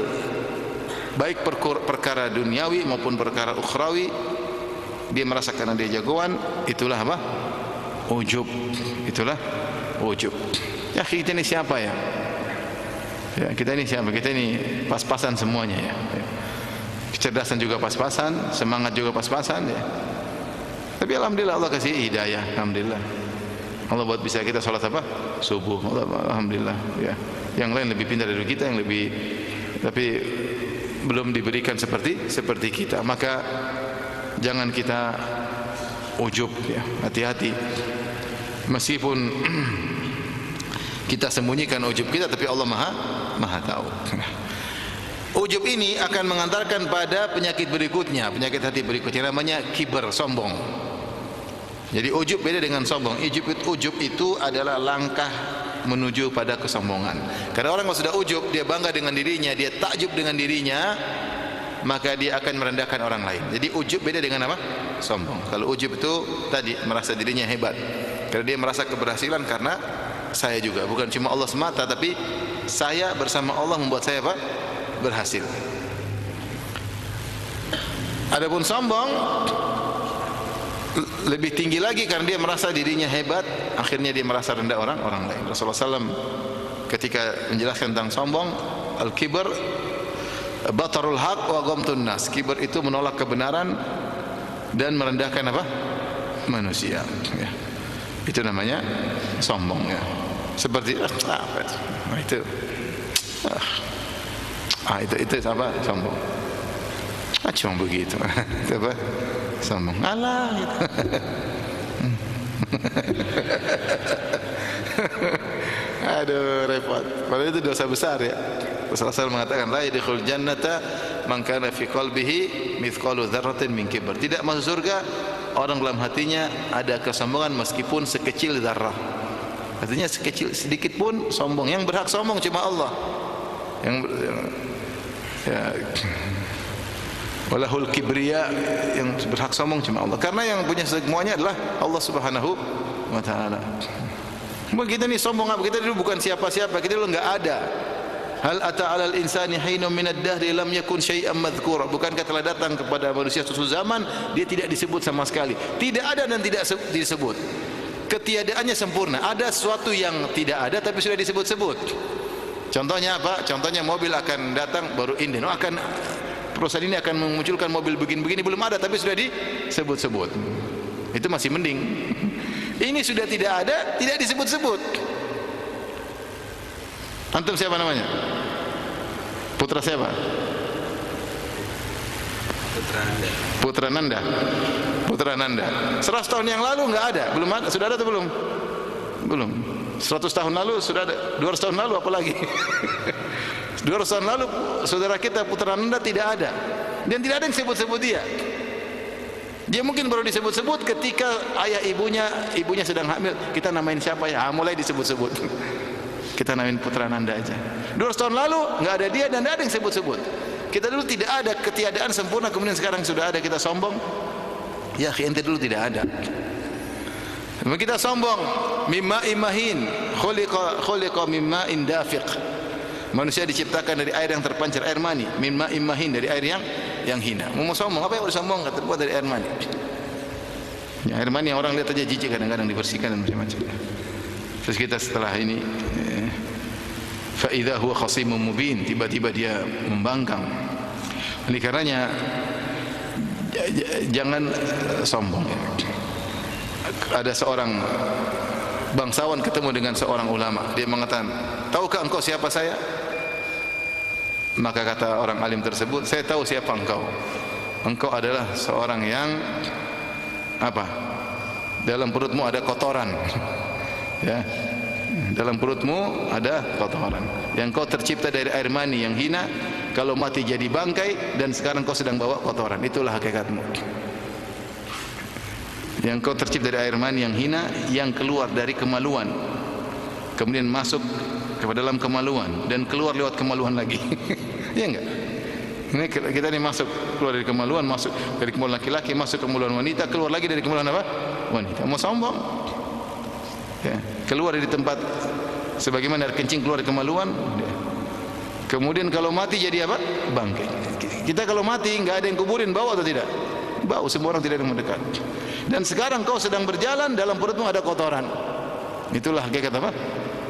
Speaker 1: baik perkara duniawi maupun perkara ukhrawi, dia merasa karena dia jagoan, itulah apa? Ujub. Itulah ujub. Ya, kita ini siapa ya? Ya, kita ini siapa? Kita ini pas-pasan semuanya ya. Kecerdasan juga pas-pasan, semangat juga pas-pasan ya. Tapi alhamdulillah Allah kasih hidayah, alhamdulillah. Allah buat bisa kita salat apa? Subuh. Alhamdulillah ya. Yang lain lebih pintar dari kita, yang lebih, tapi belum diberikan seperti kita. Maka jangan kita ujub ya. Hati-hati. Meskipun kita sembunyikan ujub kita, tapi Allah Maha tahu. Ujub ini akan mengantarkan pada penyakit berikutnya, penyakit hati berikutnya, namanya kibar, sombong. Jadi ujub beda dengan sombong. Ujub itu adalah langkah menuju pada kesombongan. Karena orang kalau sudah ujub, dia bangga dengan dirinya, dia takjub dengan dirinya, maka dia akan merendahkan orang lain. Jadi ujub beda dengan apa? Sombong. Kalau ujub itu tadi merasa dirinya hebat. Karena dia merasa keberhasilan karena saya juga, bukan cuma Allah semata, tapi saya bersama Allah membuat saya apa? Berhasil. Adapun sombong lebih tinggi lagi karena dia merasa dirinya hebat, akhirnya dia merasa rendah orang lain. Rasulullah SAW ketika menjelaskan tentang sombong, al-kibr batarul haq wa ghamtun nas. Kibr itu menolak kebenaran dan merendahkan apa? Manusia. Ya. Itu namanya sombong. Ya. Seperti itu apa? Sombong. Cuma begitu. Itu apa? Sombong. Alah gitu. Aduh, repot. Padahal itu dosa besar ya. Rasulullah SAW mengatakan la yadkhul jannata man kana fi qalbihi mithqalu dzarratin min kibr. Tidak masuk surga orang dalam hatinya ada kesombongan meskipun sekecil zarrah. Artinya sekecil sedikit pun sombong. Yang berhak sombong cuma Allah. Walahul kibriya, yang berhak sombong cuma Allah. Karena yang punya semuanya adalah Allah Subhanahu wa taala. Kita ni sombong apa? Kita dulu bukan siapa-siapa, kita dulu enggak ada. Hal ata 'alal insani hinun minad dahri lam yakun syai'an madhkura. Bukankah telah datang kepada manusia suatu zaman dia tidak disebut sama sekali. Tidak ada dan tidak disebut. Ketiadaannya sempurna. Ada sesuatu yang tidak ada tapi sudah disebut-sebut. Contohnya apa? Contohnya mobil akan datang baru inden. Perusahaan ini akan memunculkan mobil begini-begini, belum ada tapi sudah disebut-sebut. Itu masih mending. Ini sudah tidak ada, tidak disebut-sebut. Antum siapa namanya? Putra siapa? Putra Nanda. Putra Nanda. 100 tahun yang lalu enggak ada, belum ada. Sudah ada atau belum? Belum. 100 tahun lalu sudah ada. 200 tahun lalu apalagi? 200 tahun lalu saudara kita Putra Nanda tidak ada dan tidak ada yang sebut-sebut dia. Dia mungkin baru disebut-sebut ketika ayah ibunya sedang hamil. Kita namain siapa ya? Mulai disebut-sebut. Kita namain Putra Nanda aja. 200 tahun lalu enggak ada dia dan tidak ada yang sebut-sebut. Kita dulu tidak ada, ketiadaan sempurna, kemudian sekarang sudah ada, kita sombong. Ya, ente dulu tidak ada. Kita sombong. Mimma imahin khuliqa mimma indafiq. Manusia diciptakan dari air yang terpancar, air mani. Min ma'in mahin, dari air yang hina. Mau sombong, apa yang boleh sombong? Terbuat dari air mani. Ya, air mani yang orang lihat aja jijik, kadang-kadang dibersihkan dan macam-macam. Terus kita setelah ini fa idza huwa khasimun mubin, tiba-tiba dia membangkang. Oleh karenanya jangan sombong. Ada seorang bangsawan ketemu dengan seorang ulama. Dia mengatakan, "Tahukah engkau siapa saya?" Maka kata orang alim tersebut, "Saya tahu siapa engkau. Engkau adalah seorang yang apa? Dalam perutmu ada kotoran." Ya. Dalam perutmu ada kotoran. Yang kau tercipta dari air mani yang hina, kalau mati jadi bangkai, dan sekarang kau sedang bawa kotoran. Itulah hakikatmu. Yang kau tercipta dari air mani yang hina, yang keluar dari kemaluan, kemudian masuk ke dalam kemaluan dan keluar lewat kemaluan lagi. Ya enggak? Ini kita ini masuk, keluar dari kemaluan, masuk dari kemaluan laki-laki, masuk ke kemaluan wanita, keluar lagi dari kemaluan apa? Wanita. Mau sombong? Ya, keluar dari tempat sebagaimana air kencing keluar dari kemaluan. Kemudian kalau mati jadi apa? Bangkai. Kita kalau mati enggak ada yang kuburin, bau atau tidak? Bau, semua orang tidak ada yang mendekat. Dan sekarang kau sedang berjalan, dalam perutmu ada kotoran. Itulah hakikat apa?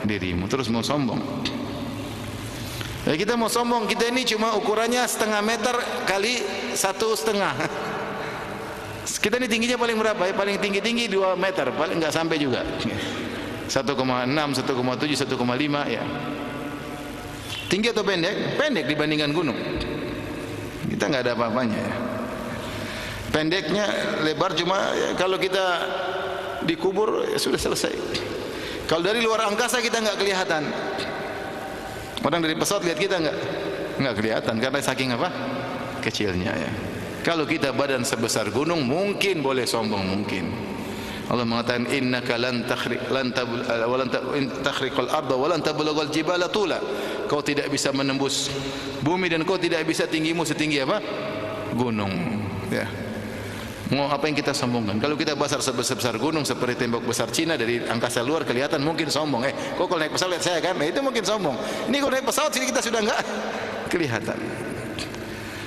Speaker 1: Dirimu. Terus mau sombong. Ya, kita mau sombong, kita ini cuma ukurannya 0,5 meter kali 1,5. Kita ini tingginya paling berapa ya? Paling tinggi 2 meter, paling enggak sampai juga. 1,6, 1,7, 1,5 ya. Tinggi atau pendek? Pendek dibandingkan gunung. Kita enggak ada apa-apanya ya. Pendeknya, lebar cuma ya, kalau kita dikubur ya sudah selesai. Kalau dari luar angkasa kita enggak kelihatan. Orang dari pesawat lihat kita enggak kelihatan karena saking apa? Kecilnya ya. Kalau kita badan sebesar gunung mungkin boleh sombong, mungkin. Allah mengatakan innaka lan takhriqal arda wa lan tablughal jibala tula. Kau tidak bisa menembus bumi dan kau tidak bisa tinggimu setinggi apa? Gunung. Ya. Mau apa yang kita sombongkan? Kalau kita besar sebesar gunung seperti tembok besar Cina dari angkasa luar kelihatan mungkin sombong. Kok kalau naik pesawat lihat saya kan? Nah, itu mungkin sombong. Ini kalau naik pesawat sini kita sudah enggak kelihatan.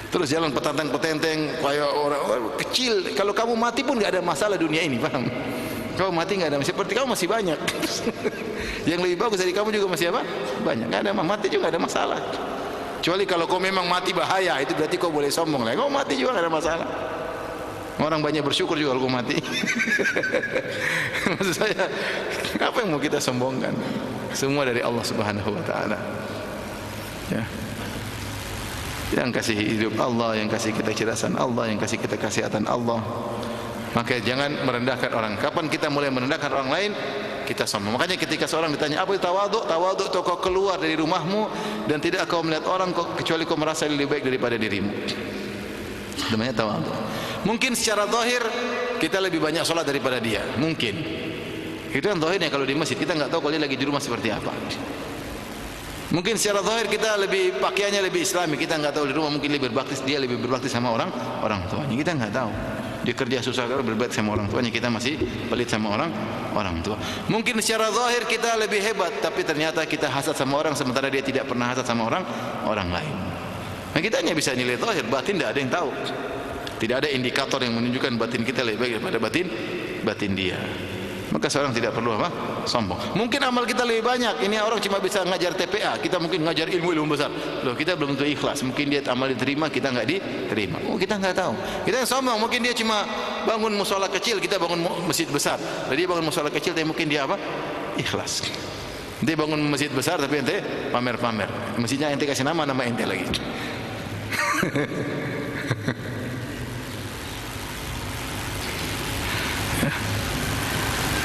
Speaker 1: Terus jalan petantang-petenteng kayak orang kecil. Kalau kamu mati pun enggak ada masalah dunia ini, paham? Kau mati enggak ada masalah. Seperti kamu masih banyak. Yang lebih bagus dari kamu juga masih apa? Banyak. Enggak ada, mati juga enggak ada masalah. Kecuali kalau kau memang mati bahaya, itu berarti kau boleh sombong lah. Kau mati juga enggak ada masalah. Orang banyak bersyukur juga kalau kau mati. Maksud saya, apa yang mau kita sombongkan? Semua dari Allah Subhanahu wa taala. Ya. Yang kasih hidup Allah, yang kasih kita kecerdasan Allah, yang kasih kita kesehatan Allah. Maka jangan merendahkan orang. Kapan kita mulai merendahkan orang lain, kita sombong. Makanya ketika seorang ditanya apa itu tawadhu? Tawadhu itu kau keluar dari rumahmu dan tidak kau melihat orang kecuali kau merasa lebih baik daripada dirimu. Namanya tawadhu. Mungkin secara zahir kita lebih banyak salat daripada dia, mungkin. Itu kan zahirnya kalau di masjid, kita enggak tahu kalau dia lagi di rumah seperti apa. Mungkin secara zahir kita lebih pakaiannya lebih islami, kita enggak tahu di rumah mungkin lebih berbakti, dia lebih berbakti sama orang tuanya. Kita enggak tahu. Dia kerja susah kalau berbakti sama orang tuanya, kita masih pelit sama orang tua. Mungkin secara zahir kita lebih hebat, tapi ternyata kita hasad sama orang sementara dia tidak pernah hasad sama orang lain. Nah, kita hanya bisa nilai zahir, batin tidak ada yang tahu. Tidak ada indikator yang menunjukkan batin kita lebih baik daripada batin dia. Maka seorang tidak perlu apa? Sombong. Mungkin amal kita lebih banyak. Ini orang cuma bisa ngajar TPA, kita mungkin ngajar ilmu besar. Loh, kita belum tentu ikhlas. Mungkin dia amal diterima, kita enggak diterima. Oh, kita enggak tahu. Kita yang sombong, mungkin dia cuma bangun mushola kecil, kita bangun masjid besar. Dia bangun mushola kecil, tapi mungkin dia apa? Ikhlas. Dia bangun masjid besar tapi ente pamer-pamer. Masjidnya ente kasih nama ente lagi.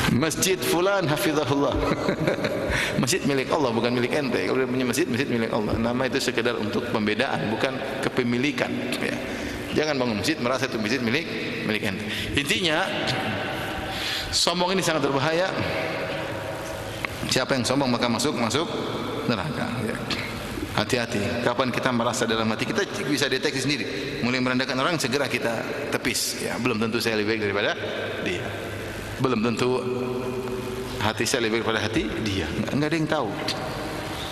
Speaker 1: Masjid fulan hafizahullah. Masjid milik Allah, bukan milik ente. Kalau dia punya masjid milik Allah. Nama itu sekedar untuk pembedaan, bukan kepemilikan, ya. Jangan bangun masjid merasa itu masjid milik ente. Intinya sombong ini sangat berbahaya. Siapa yang sombong maka masuk neraka, ya. Hati-hati. Kapan kita merasa dalam hati kita bisa deteksi sendiri, mulai merendahkan orang, segera kita tepis, ya. Belum tentu saya lebih baik daripada dia. Belum tentu hati saya lebih baik daripada hati dia. Enggak ada yang tahu.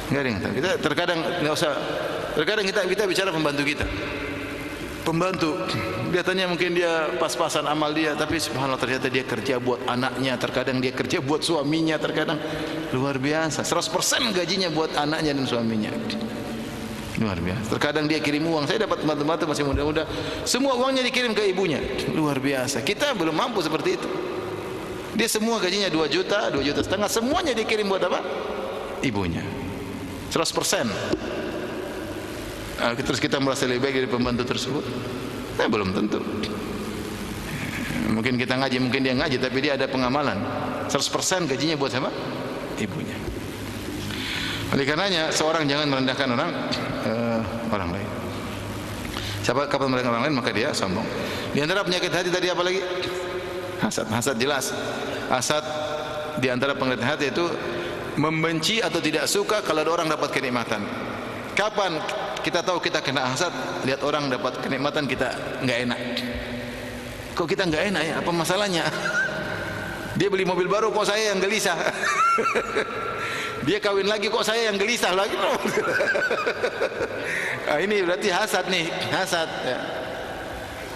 Speaker 1: Enggak ada yang tahu. Kita terkadang enggak usah. Terkadang kita bicara pembantu kita. Pembantu kelihatannya mungkin dia pas-pasan amal dia, tapi subhanallah ternyata dia kerja buat anaknya, terkadang dia kerja buat suaminya, terkadang luar biasa. 100% gajinya buat anaknya dan suaminya. Luar biasa. Terkadang dia kirim uang. Saya dapat teman-teman masih muda-muda, semua uangnya dikirim ke ibunya. Luar biasa. Kita belum mampu seperti itu. Dia semua gajinya 2 juta, 2 juta setengah, semuanya dikirim buat apa? Ibunya. 100%. Terus kita merasa lebih baik dari pembantu tersebut? Nah, belum tentu. Mungkin kita ngaji, mungkin dia ngaji, tapi dia ada pengamalan. 100% gajinya buat siapa? Ibunya. Oleh karenanya seorang jangan merendahkan orang lain. Siapa kapan merendahkan orang lain maka dia sombong. Di antara penyakit hati tadi apa lagi? Hasad jelas. Hasad di antara penyakit hati itu membenci atau tidak suka kalau ada orang dapat kenikmatan. Kapan kita tahu kita kena hasad? Lihat orang dapat kenikmatan kita enggak enak. Kok kita enggak enak ya? Apa masalahnya? Dia beli mobil baru kok saya yang gelisah. Dia kawin lagi kok saya yang gelisah lagi. Ini berarti hasad nih, hasad ya.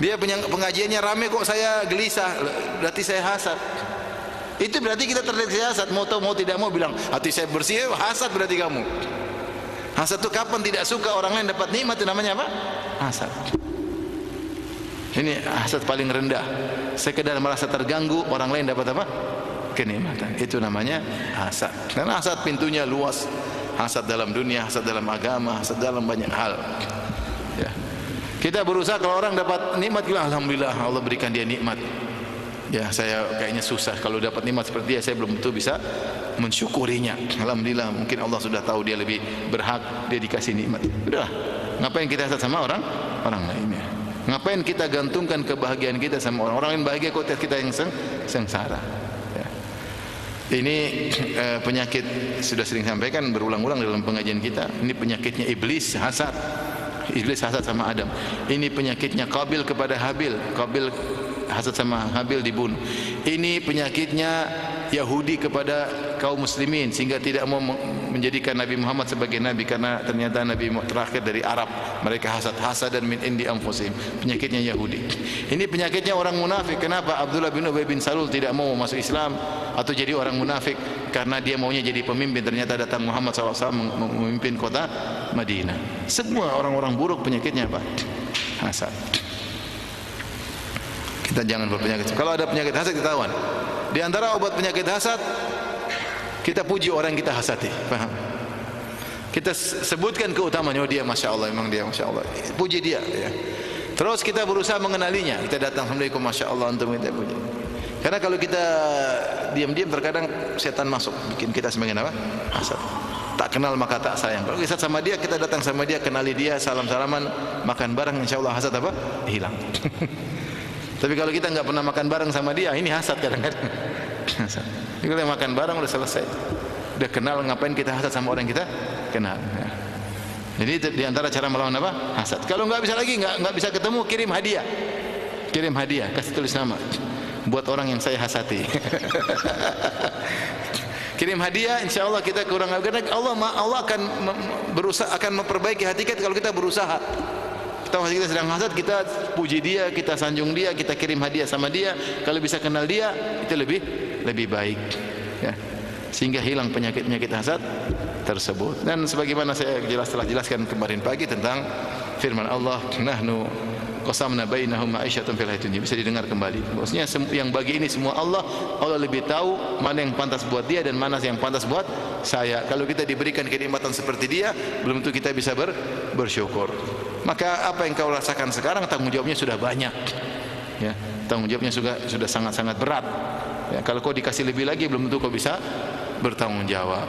Speaker 1: Dia pengajiannya rame kok saya gelisah, berarti saya hasad. Itu berarti kita terdeteksi hasad. Mau tahu mau tidak mau bilang hati saya bersih, hasad berarti kamu. Hasad itu kapan tidak suka orang lain dapat nikmat, itu namanya apa? Hasad. Ini hasad paling rendah. Sekedar merasa terganggu orang lain dapat apa? Kenikmatan. Itu namanya hasad. Karena hasad pintunya luas. Hasad dalam dunia, hasad dalam agama, hasad dalam banyak hal. Ya. Kita berusaha kalau orang dapat nikmat, kita alhamdulillah Allah berikan dia nikmat. Ya, saya kayaknya susah kalau dapat nikmat seperti dia, saya belum tentu bisa mensyukurinya. Alhamdulillah, mungkin Allah sudah tahu dia lebih berhak, dia dikasih nikmat. Udahlah, ngapain kita hasad sama orang lainnya? Ngapain kita gantungkan kebahagiaan kita sama orang lain bahagia kok kita yang sengsara? Ini penyakit, sudah sering sampaikan berulang-ulang dalam pengajian kita. Ini penyakitnya iblis, hasad. Iblis hasad sama Adam. Ini penyakitnya Qabil kepada Habil. Qabil hasad sama Habil dibunuh. Ini penyakitnya Yahudi kepada kaum muslimin sehingga tidak mau menjadikan Nabi Muhammad sebagai nabi karena ternyata nabi terakhir dari Arab. Mereka hasad dan min indi anfusihim. Penyakitnya Yahudi. Ini penyakitnya orang munafik. Kenapa Abdullah bin Ubay bin Salul tidak mau masuk Islam atau jadi orang munafik? Karena dia maunya jadi pemimpin, ternyata datang Muhammad SAW memimpin kota Madinah. Semua orang-orang buruk penyakitnya apa? Hasad. Kita jangan berpenyakit. Kalau ada penyakit hasad kita tawan. Di antara obat penyakit hasad, kita puji orang yang kita hasati. Paham? Kita sebutkan keutamaannya. Oh dia Masya Allah, memang dia Masya Allah. Puji dia. Ya. Terus kita berusaha mengenalinya. Kita datang, Assalamualaikum Masya Allah, untuk kita puji. Karena kalau kita diam-diam terkadang setan masuk, bikin kita semakin apa? Hasad. Tak kenal maka tak sayang. Kalau kita sama dia, kita datang sama dia, kenali dia, salam-salaman, makan bareng, insya Allah hasad apa? Hilang. Tapi kalau kita nggak pernah makan bareng sama dia, ini hasad kadang-kadang. Hasad. Kalau makan bareng udah selesai. Udah kenal, ngapain kita hasad sama orang yang kita kenal. Ya. Jadi di antara cara melawan apa? Hasad. Kalau nggak bisa lagi, nggak bisa ketemu, kirim hadiah. Kirim hadiah, kasih tulis nama. Buat orang yang saya hasati. Kirim hadiah, insya Allah kita kurang. Karena Allah akan berusaha, akan memperbaiki hati kita kalau kita berusaha. Tahu kita sedang hasad, kita puji dia, kita sanjung dia, kita kirim hadiah sama dia. Kalau bisa kenal dia, itu lebih baik. Ya. Sehingga hilang penyakit hasad tersebut. Dan sebagaimana saya telah jelaskan kemarin pagi tentang firman Allah, nahnu qasamna bainahum ma'isyatan fil hayatid dunya. Bisa didengar kembali. Maksudnya yang bagi ini semua Allah lebih tahu mana yang pantas buat dia dan mana yang pantas buat saya. Kalau kita diberikan kenikmatan seperti dia, belum tentu kita bisa bersyukur. Maka apa yang kau rasakan sekarang tanggung jawabnya sudah banyak. Ya, tanggung jawabnya sudah sangat-sangat berat. Ya, kalau kau dikasih lebih lagi belum tentu kau bisa bertanggung jawab.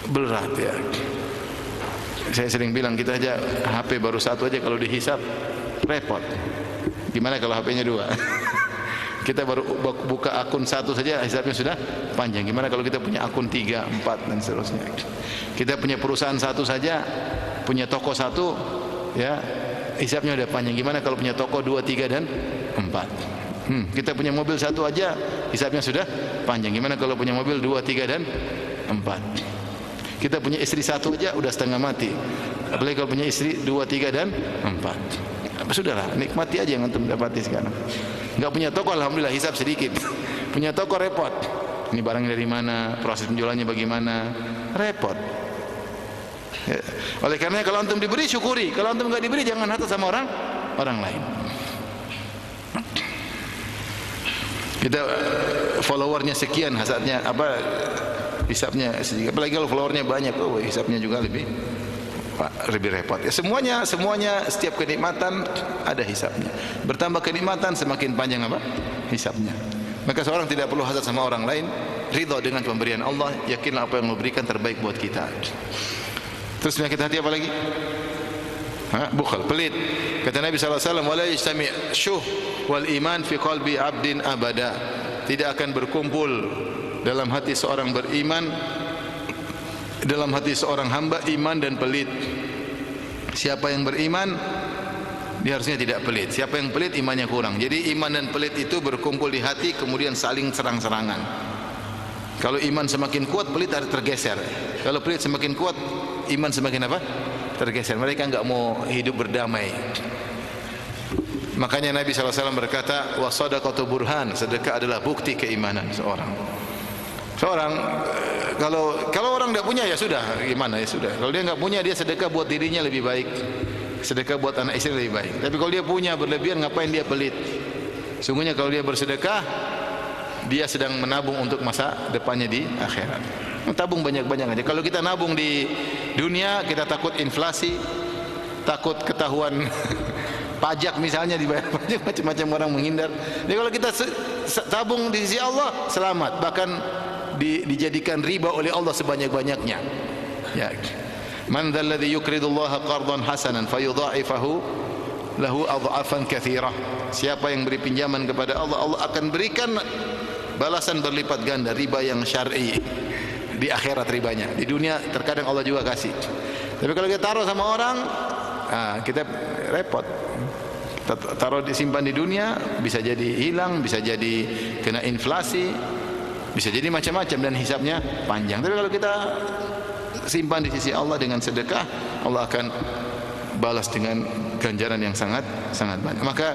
Speaker 1: Berat ya. Saya sering bilang kita aja HP baru satu aja kalau dihisap repot. Gimana kalau HP-nya dua? Kita baru buka akun satu saja hisapnya sudah panjang. Gimana kalau kita punya akun 3, 4 dan seterusnya? Kita punya perusahaan satu saja, punya toko satu, ya hisapnya udah panjang. Gimana kalau punya toko 2, 3 dan 4? Kita punya mobil satu aja, hisapnya sudah panjang. Gimana kalau punya mobil 2, 3 dan 4? Kita punya istri satu aja udah setengah mati. Apalagi kalau punya istri 2, 3 dan 4. Sudahlah, nikmati aja yang antum dapati sekarang. Enggak punya toko, alhamdulillah hisap sedikit. Punya toko repot. Ini barangnya dari mana, proses penjualannya bagaimana, repot. Ya. Oleh karena kalau antum diberi syukuri, kalau antum enggak diberi jangan hasad sama orang lain. Kita followernya sekian, hasadnya apa? Hisapnya sedikit. Apalagi kalau followernya banyak, hisapnya juga lebih repot. Ya, semuanya setiap kenikmatan ada hisapnya. Bertambah kenikmatan semakin panjang apa? Hisapnya. Maka seorang tidak perlu hasad sama orang lain, ridha dengan pemberian Allah, yakinlah apa yang Allah berikan terbaik buat kita. Terus penyakit hati apa lagi? Bukhal, pelit. Kata Nabi SAW, wala yajtami' syuh wal iman fi qalbi 'abdin abada. Tidak akan berkumpul dalam hati seorang beriman, dalam hati seorang hamba iman dan pelit. Siapa yang beriman dia harusnya tidak pelit. Siapa yang pelit imannya kurang. Jadi iman dan pelit itu berkumpul di hati kemudian saling serang-serangan. Kalau iman semakin kuat pelit harus tergeser. Kalau pelit semakin kuat iman semakin apa? Tergeser. Mereka enggak mau hidup berdamai. Makanya Nabi SAW berkata, wa sadaqatu burhan, sedekah adalah bukti keimanan seorang. Kalau orang tidak punya ya sudah, gimana ya sudah. Kalau dia nggak punya, dia sedekah buat dirinya lebih baik, sedekah buat anak istri lebih baik. Tapi kalau dia punya berlebihan, ngapain dia pelit? Sungguhnya kalau dia bersedekah, dia sedang menabung untuk masa depannya di akhirat. Tabung banyak-banyak aja. Kalau kita nabung di dunia, kita takut inflasi, takut ketahuan pajak misalnya, dibayar pajak, macam-macam orang menghindar. Jadi kalau kita tabung di sisi Allah, selamat. Bahkan dijadikan riba oleh Allah sebanyak-banyaknya. Ya. Man dzal ladzi yuqridullaha qardan hasanan fayudha'ifahu lahu adha'afan katsirah. Siapa yang beri pinjaman kepada Allah, Allah akan berikan balasan berlipat ganda, riba yang syar'i. Di akhirat ribanya. Di dunia terkadang Allah juga kasih. Tapi kalau kita taruh sama orang, kita repot. Taruh disimpan di dunia, bisa jadi hilang, bisa jadi kena inflasi, bisa jadi macam-macam dan hisabnya panjang. Tapi kalau kita simpan di sisi Allah dengan sedekah, Allah akan balas dengan ganjaran yang sangat banyak. Maka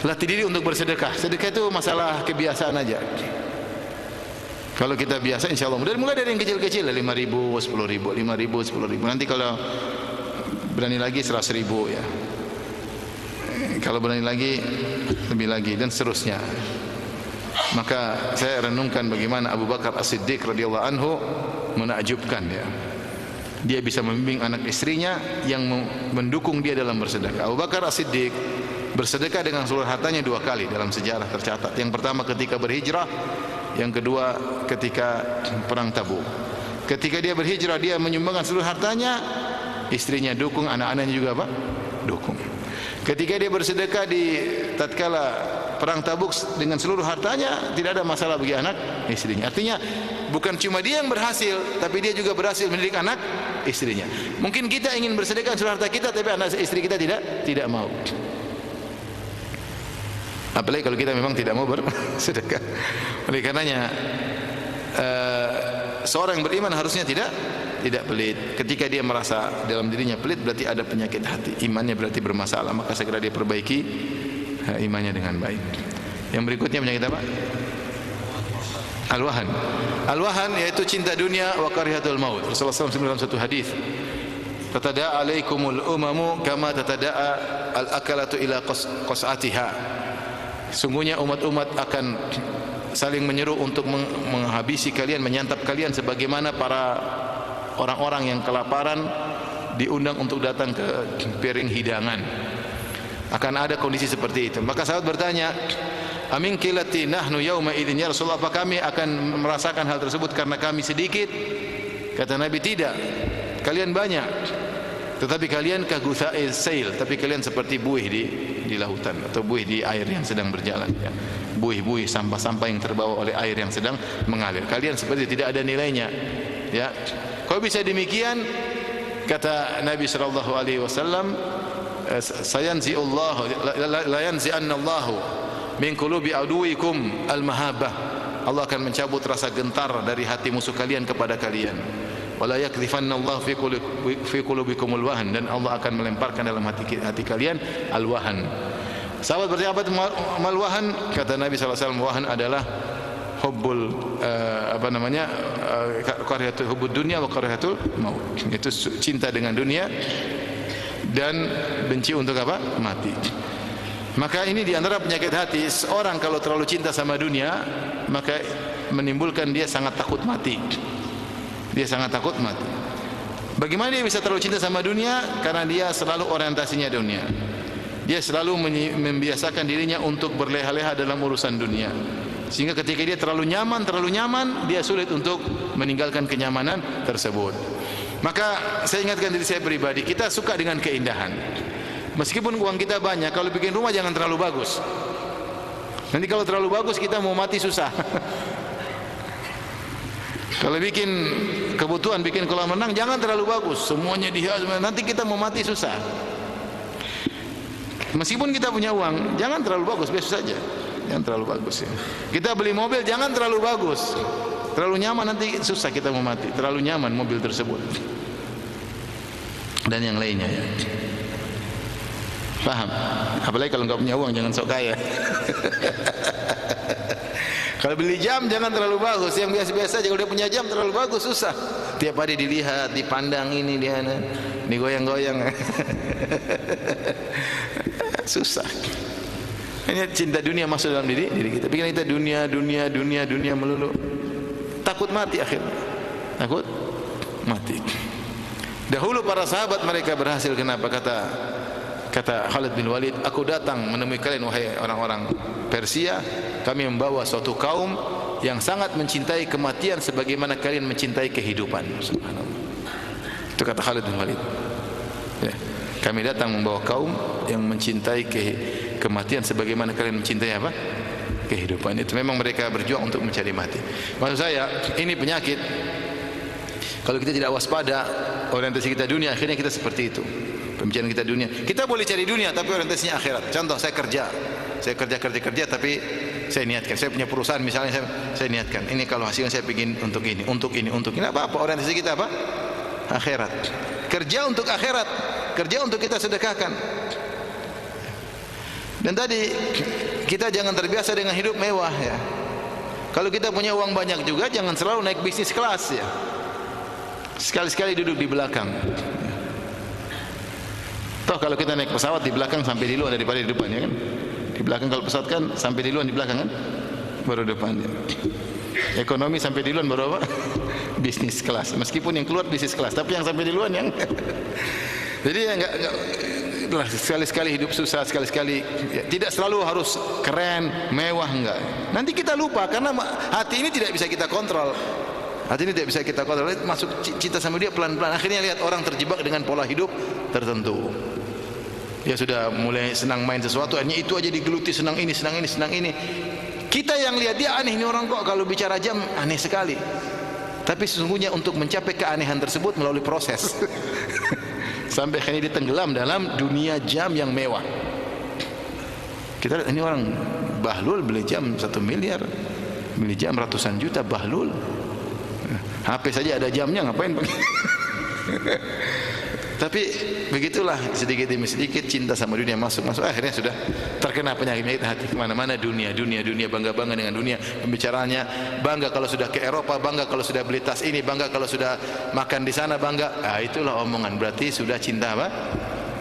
Speaker 1: latih diri untuk bersedekah. Sedekah itu masalah kebiasaan aja. Kalau kita biasa, insya Allah mulai dari yang kecil-kecil, 5.000, 10.000, 5.000, 10.000. Nanti kalau berani lagi 100.000 ya. Kalau berani lagi lebih lagi dan seterusnya. Maka saya renungkan bagaimana Abu Bakar As-Siddiq radhiyallahu anhu menakjubkan ya. Dia bisa membimbing anak istrinya yang mendukung dia dalam bersedekah. Abu Bakar As-Siddiq bersedekah dengan seluruh hartanya 2 kali dalam sejarah tercatat. Yang pertama ketika berhijrah, yang kedua ketika perang Tabuk. Ketika dia berhijrah, dia menyumbangkan seluruh hartanya, istrinya dukung, anak-anaknya juga apa? Dukung. Ketika dia bersedekah di tatkala perang Tabuk dengan seluruh hartanya, tidak ada masalah bagi anak istrinya. Artinya bukan cuma dia yang berhasil, tapi dia juga berhasil mendidik anak istrinya. Mungkin kita ingin bersedekah seluruh harta kita, tapi anak istri kita tidak mau. Apalagi kalau kita memang tidak mau bersedekah. Oleh karenanya seorang yang beriman harusnya tidak pelit. Ketika dia merasa dalam dirinya pelit, berarti ada penyakit hati. Imannya berarti bermasalah, maka segera dia perbaiki imannya dengan baik. Yang berikutnya penyakit apa? Al-wahan. Al-wahan yaitu cinta dunia wa karihatul maut. Rasulullah SAW dalam satu hadis, tatada'a alaikumul umamu kama tatada'a al-akalatu ila qas'atiha. Sungguhnya umat-umat akan saling menyeru untuk menghabisi kalian, menyantap kalian sebagaimana para orang-orang yang kelaparan diundang untuk datang ke piring hidangan. Akan ada kondisi seperti itu. Maka sahabat bertanya, amin kilati nahnu yauma idzin ya Rasulullah, apa kami akan merasakan hal tersebut karena kami sedikit? Kata Nabi, tidak. Kalian banyak. Tetapi kalian kagutha'il sail, tapi kalian seperti buih di lautan atau buih di air yang sedang berjalan ya. Buih-buih sampah-sampah yang terbawa oleh air yang sedang mengalir. Kalian seperti tidak ada nilainya ya. Kalau bisa demikian, kata Nabi sallallahu alaihi wasallam, sayanzi Allah la yanzi'anna Allah min qulubi aduwikum al-mahabbah. Allah akan mencabut rasa gentar dari hati musuh kalian kepada kalian. Wala yakdhifanna Allah fi qulubikumul wahan, dan Allah akan melemparkan dalam hati kalian al-wahan. Sahabat bertanya, apa itu mal-wahan? Kata Nabi sallallahu alaihi wasallam, wahan adalah hubbul karihatul hubbud dunya wa karihatul maut. Itu cinta dengan dunia dan benci untuk apa? Mati. Maka ini di antara penyakit hati. Seorang kalau terlalu cinta sama dunia, maka menimbulkan dia sangat takut mati. Dia sangat takut mati. Bagaimana dia bisa terlalu cinta sama dunia? Karena dia selalu orientasinya dunia. Dia selalu membiasakan dirinya untuk berleha-leha dalam urusan dunia. Sehingga ketika dia terlalu nyaman, dia sulit untuk meninggalkan kenyamanan tersebut. Maka saya ingatkan diri saya pribadi, kita suka dengan keindahan. Meskipun uang kita banyak, kalau bikin rumah jangan terlalu bagus. Nanti kalau terlalu bagus kita mau mati susah. Kalau bikin kebutuhan, bikin kolam renang jangan terlalu bagus, semuanya dihias, nanti kita mau mati susah. Meskipun kita punya uang, jangan terlalu bagus, biasa saja. Jangan terlalu bagus ya. Kita beli mobil jangan terlalu bagus. Terlalu nyaman nanti susah kita mau mati. Terlalu nyaman mobil tersebut. Dan yang lainnya ya. Paham? Apalagi kalau enggak punya uang jangan sok kaya. Kalau beli jam jangan terlalu bagus, yang biasa-biasa aja. Kalau dia punya jam terlalu bagus susah. Tiap hari dilihat, dipandang ini dia, digoyang-goyang. Susah. Ini cinta dunia masuk dalam diri kita. Pikiran kita dunia melulu. Takut mati akhirnya. Takut mati. Dahulu para sahabat mereka berhasil. Kenapa? Kata Khalid bin Walid, aku datang menemui kalian wahai orang-orang Persia, kami membawa suatu kaum yang sangat mencintai kematian sebagaimana kalian mencintai kehidupan. Subhanallah. Itu kata Khalid bin Walid. Ya. Kami datang membawa kaum yang mencintai kematian sebagaimana kalian mencintai apa? kehidupan. Itu memang mereka berjuang untuk mencari mati. Maksud saya, ini penyakit. Kalau kita tidak waspada, orientasi kita dunia, akhirnya kita seperti itu. Pembicaraan kita dunia. Kita boleh cari dunia, tapi orientasinya akhirat. Contoh, saya kerja, tapi saya niatkan. Saya punya perusahaan misalnya, saya niatkan. Ini kalau hasilnya saya ingin untuk ini. Apa? Orientasi kita apa? Akhirat. Kerja untuk akhirat. Kerja untuk kita sedekahkan. Dan tadi kita jangan terbiasa dengan hidup mewah ya. Kalau kita punya uang banyak juga, jangan selalu naik bisnis kelas ya. Sekali-sekali duduk di belakang. Toh kalau kita naik pesawat di belakang sampai di luar daripada di depan ya kan. Di belakang kalau pesawat kan sampai di luar di belakang kan, baru depan ya. Ekonomi sampai di luar baru apa? Bisnis kelas. Meskipun yang keluar bisnis kelas, tapi yang sampai di luar yang jadi ya enggak sekali-sekali hidup susah, sekali-sekali ya, tidak selalu harus keren, mewah, enggak. Nanti kita lupa karena hati ini tidak bisa kita kontrol. Hati ini tidak bisa kita kontrol. Masuk cinta sama dia pelan-pelan. Akhirnya lihat orang terjebak dengan pola hidup tertentu. Dia sudah mulai senang main sesuatu, akhirnya itu aja digeluti, senang ini. Kita yang lihat dia aneh, ini orang kok kalau bicara jam aneh sekali. Tapi sesungguhnya untuk mencapai keanehan tersebut melalui proses. Sampai akhirnya dia tenggelam dalam dunia jam yang mewah. Kita lihat ini orang bahlul beli jam 1 miliar, beli jam ratusan juta, bahlul. HP saja ada jamnya, ngapain pakai? Tapi begitulah, sedikit demi sedikit cinta sama dunia masuk, akhirnya sudah terkena penyakit hati. Kemana-mana dunia, bangga-bangga dengan dunia. Pembicaraannya bangga kalau sudah ke Eropa, bangga kalau sudah beli tas ini, bangga kalau sudah makan di sana, bangga. Itulah omongan, berarti sudah cinta apa?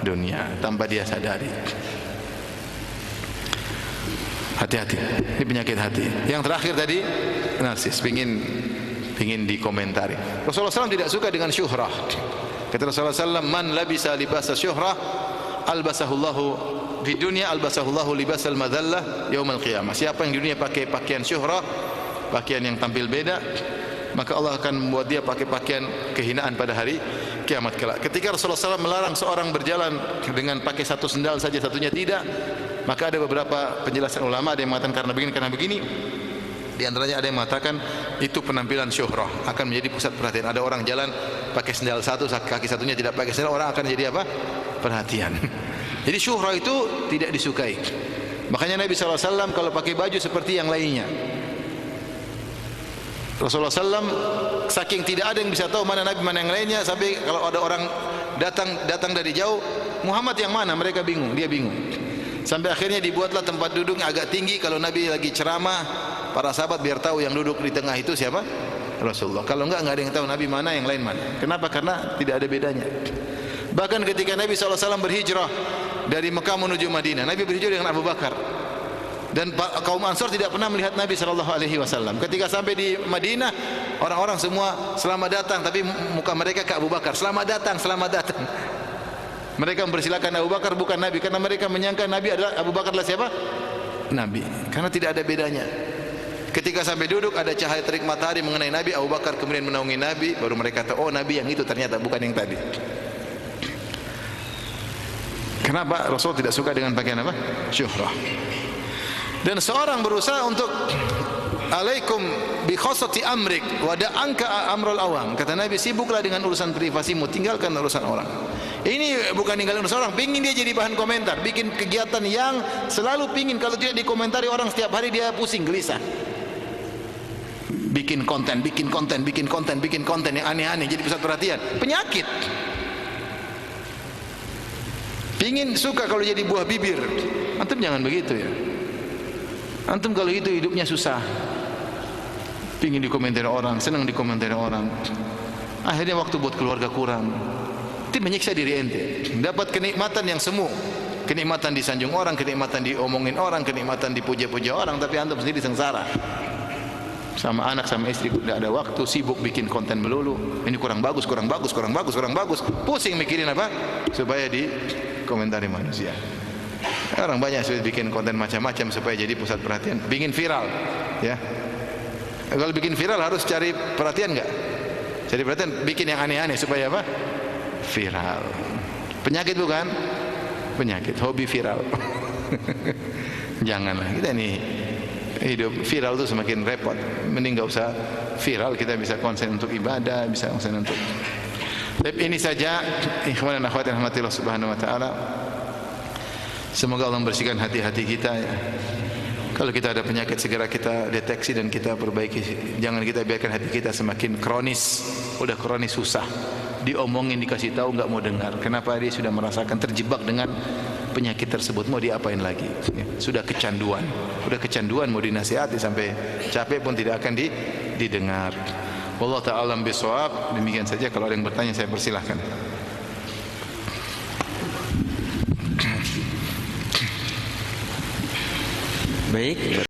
Speaker 1: Dunia, tanpa dia sadari. Hati-hati, ini penyakit hati. Yang terakhir tadi, narsis, ingin dikomentari. Rasulullah SAW tidak suka dengan syuhrah. Kata Rasulullah SAW, man labisa libasa syuhrah albasahullahu di dunia, albasahullahu libasal madallah yaumal qiyamah. Siapa yang di dunia pakai pakaian syuhrah, pakaian yang tampil beda, maka Allah akan membuat dia pakai pakaian kehinaan pada hari kiamat kelak. Ketika Rasulullah SAW melarang seorang berjalan dengan pakai satu sendal saja, satunya tidak, maka ada beberapa penjelasan ulama, ada yang mengatakan karena begini. Di antaranya ada yang mengatakan itu penampilan syuhrah, akan menjadi pusat perhatian. Ada orang jalan pakai sendal satu, kaki satunya tidak pakai sendal, orang akan jadi apa? Perhatian. Jadi syuhrah itu tidak disukai. Makanya Nabi SAW kalau pakai baju seperti yang lainnya. Rasulullah SAW saking tidak ada yang bisa tahu mana Nabi mana yang lainnya, sampai kalau ada orang datang dari jauh, Muhammad yang mana? Mereka bingung, dia bingung. Sampai akhirnya dibuatlah tempat duduknya agak tinggi. Kalau Nabi lagi ceramah, para sahabat biar tahu yang duduk di tengah itu siapa? Rasulullah. Kalau enggak ada yang tahu Nabi mana, yang lain mana. Kenapa? Karena tidak ada bedanya. Bahkan ketika Nabi SAW berhijrah dari Mekah menuju Madinah, Nabi berhijrah dengan Abu Bakar. Dan kaum Ansor tidak pernah melihat Nabi SAW. Ketika sampai di Madinah, orang-orang semua selamat datang, tapi muka mereka ke Abu Bakar. Selamat datang, selamat datang. Mereka mempersilakan Abu Bakar, bukan Nabi, karena mereka menyangka Nabi adalah, Abu Bakar adalah siapa? Nabi. Karena tidak ada bedanya. Ketika sampai duduk, ada cahaya terik matahari mengenai Nabi, Abu Bakar kemudian menaungi Nabi, baru mereka tahu, oh Nabi yang itu ternyata, bukan yang tadi. Kenapa Rasul tidak suka dengan pakaian apa? Syuhrah. Dan seorang berusaha untuk alaikum bi khassati amrik wa da'anka amrul awam. Kata Nabi, sibuklah dengan urusan privasimu, tinggalkan urusan orang. Ini bukan ninggalin urusan orang, pingin dia jadi bahan komentar, bikin kegiatan yang selalu pingin, kalau tidak dikomentari orang setiap hari dia pusing, gelisah. Bikin konten yang aneh-aneh, jadi pusat perhatian. Penyakit. Pingin suka kalau jadi buah bibir. Antum jangan begitu ya. Antum kalau itu hidupnya susah. Pingin dikomentari orang, senang dikomentari orang. Akhirnya waktu buat keluarga kurang. Itu menyiksa diri ente. Dapat kenikmatan yang semu, kenikmatan disanjung orang, kenikmatan diomongin orang, kenikmatan dipuja-puja orang, tapi antum sendiri sengsara. Sama anak, sama istri tidak ada waktu, sibuk bikin konten melulu. Ini kurang bagus. Pusing mikirin apa? Supaya dikomentari manusia. Orang banyak sudah bikin konten macam-macam supaya jadi pusat perhatian, bikin viral, ya. Kalau bikin viral harus cari perhatian enggak? Cari perhatian, bikin yang aneh-aneh supaya apa? Viral. Penyakit bukan? Penyakit, hobi viral. Janganlah kita ini hidup viral itu semakin repot. Mending enggak usah viral, kita bisa konsen untuk ibadah, bisa konsen untuk. Tapi ini saja ikhwan dan akhwat yang rahmatillah subhanahu wa ta'ala. Semoga Allah membersihkan hati-hati kita ya. Kalau kita ada penyakit segera kita deteksi dan kita perbaiki. Jangan kita biarkan hati kita semakin kronis. Udah kronis susah. Diomongin, dikasih tahu enggak mau dengar. Kenapa? Dia sudah merasakan terjebak dengan penyakit tersebut, mau diapain lagi ya, sudah kecanduan mau dinasihati sampai capek pun tidak akan didengar. Wallahu ta'ala bishawab. Demikian saja, kalau ada yang bertanya saya persilahkan.
Speaker 2: Baik.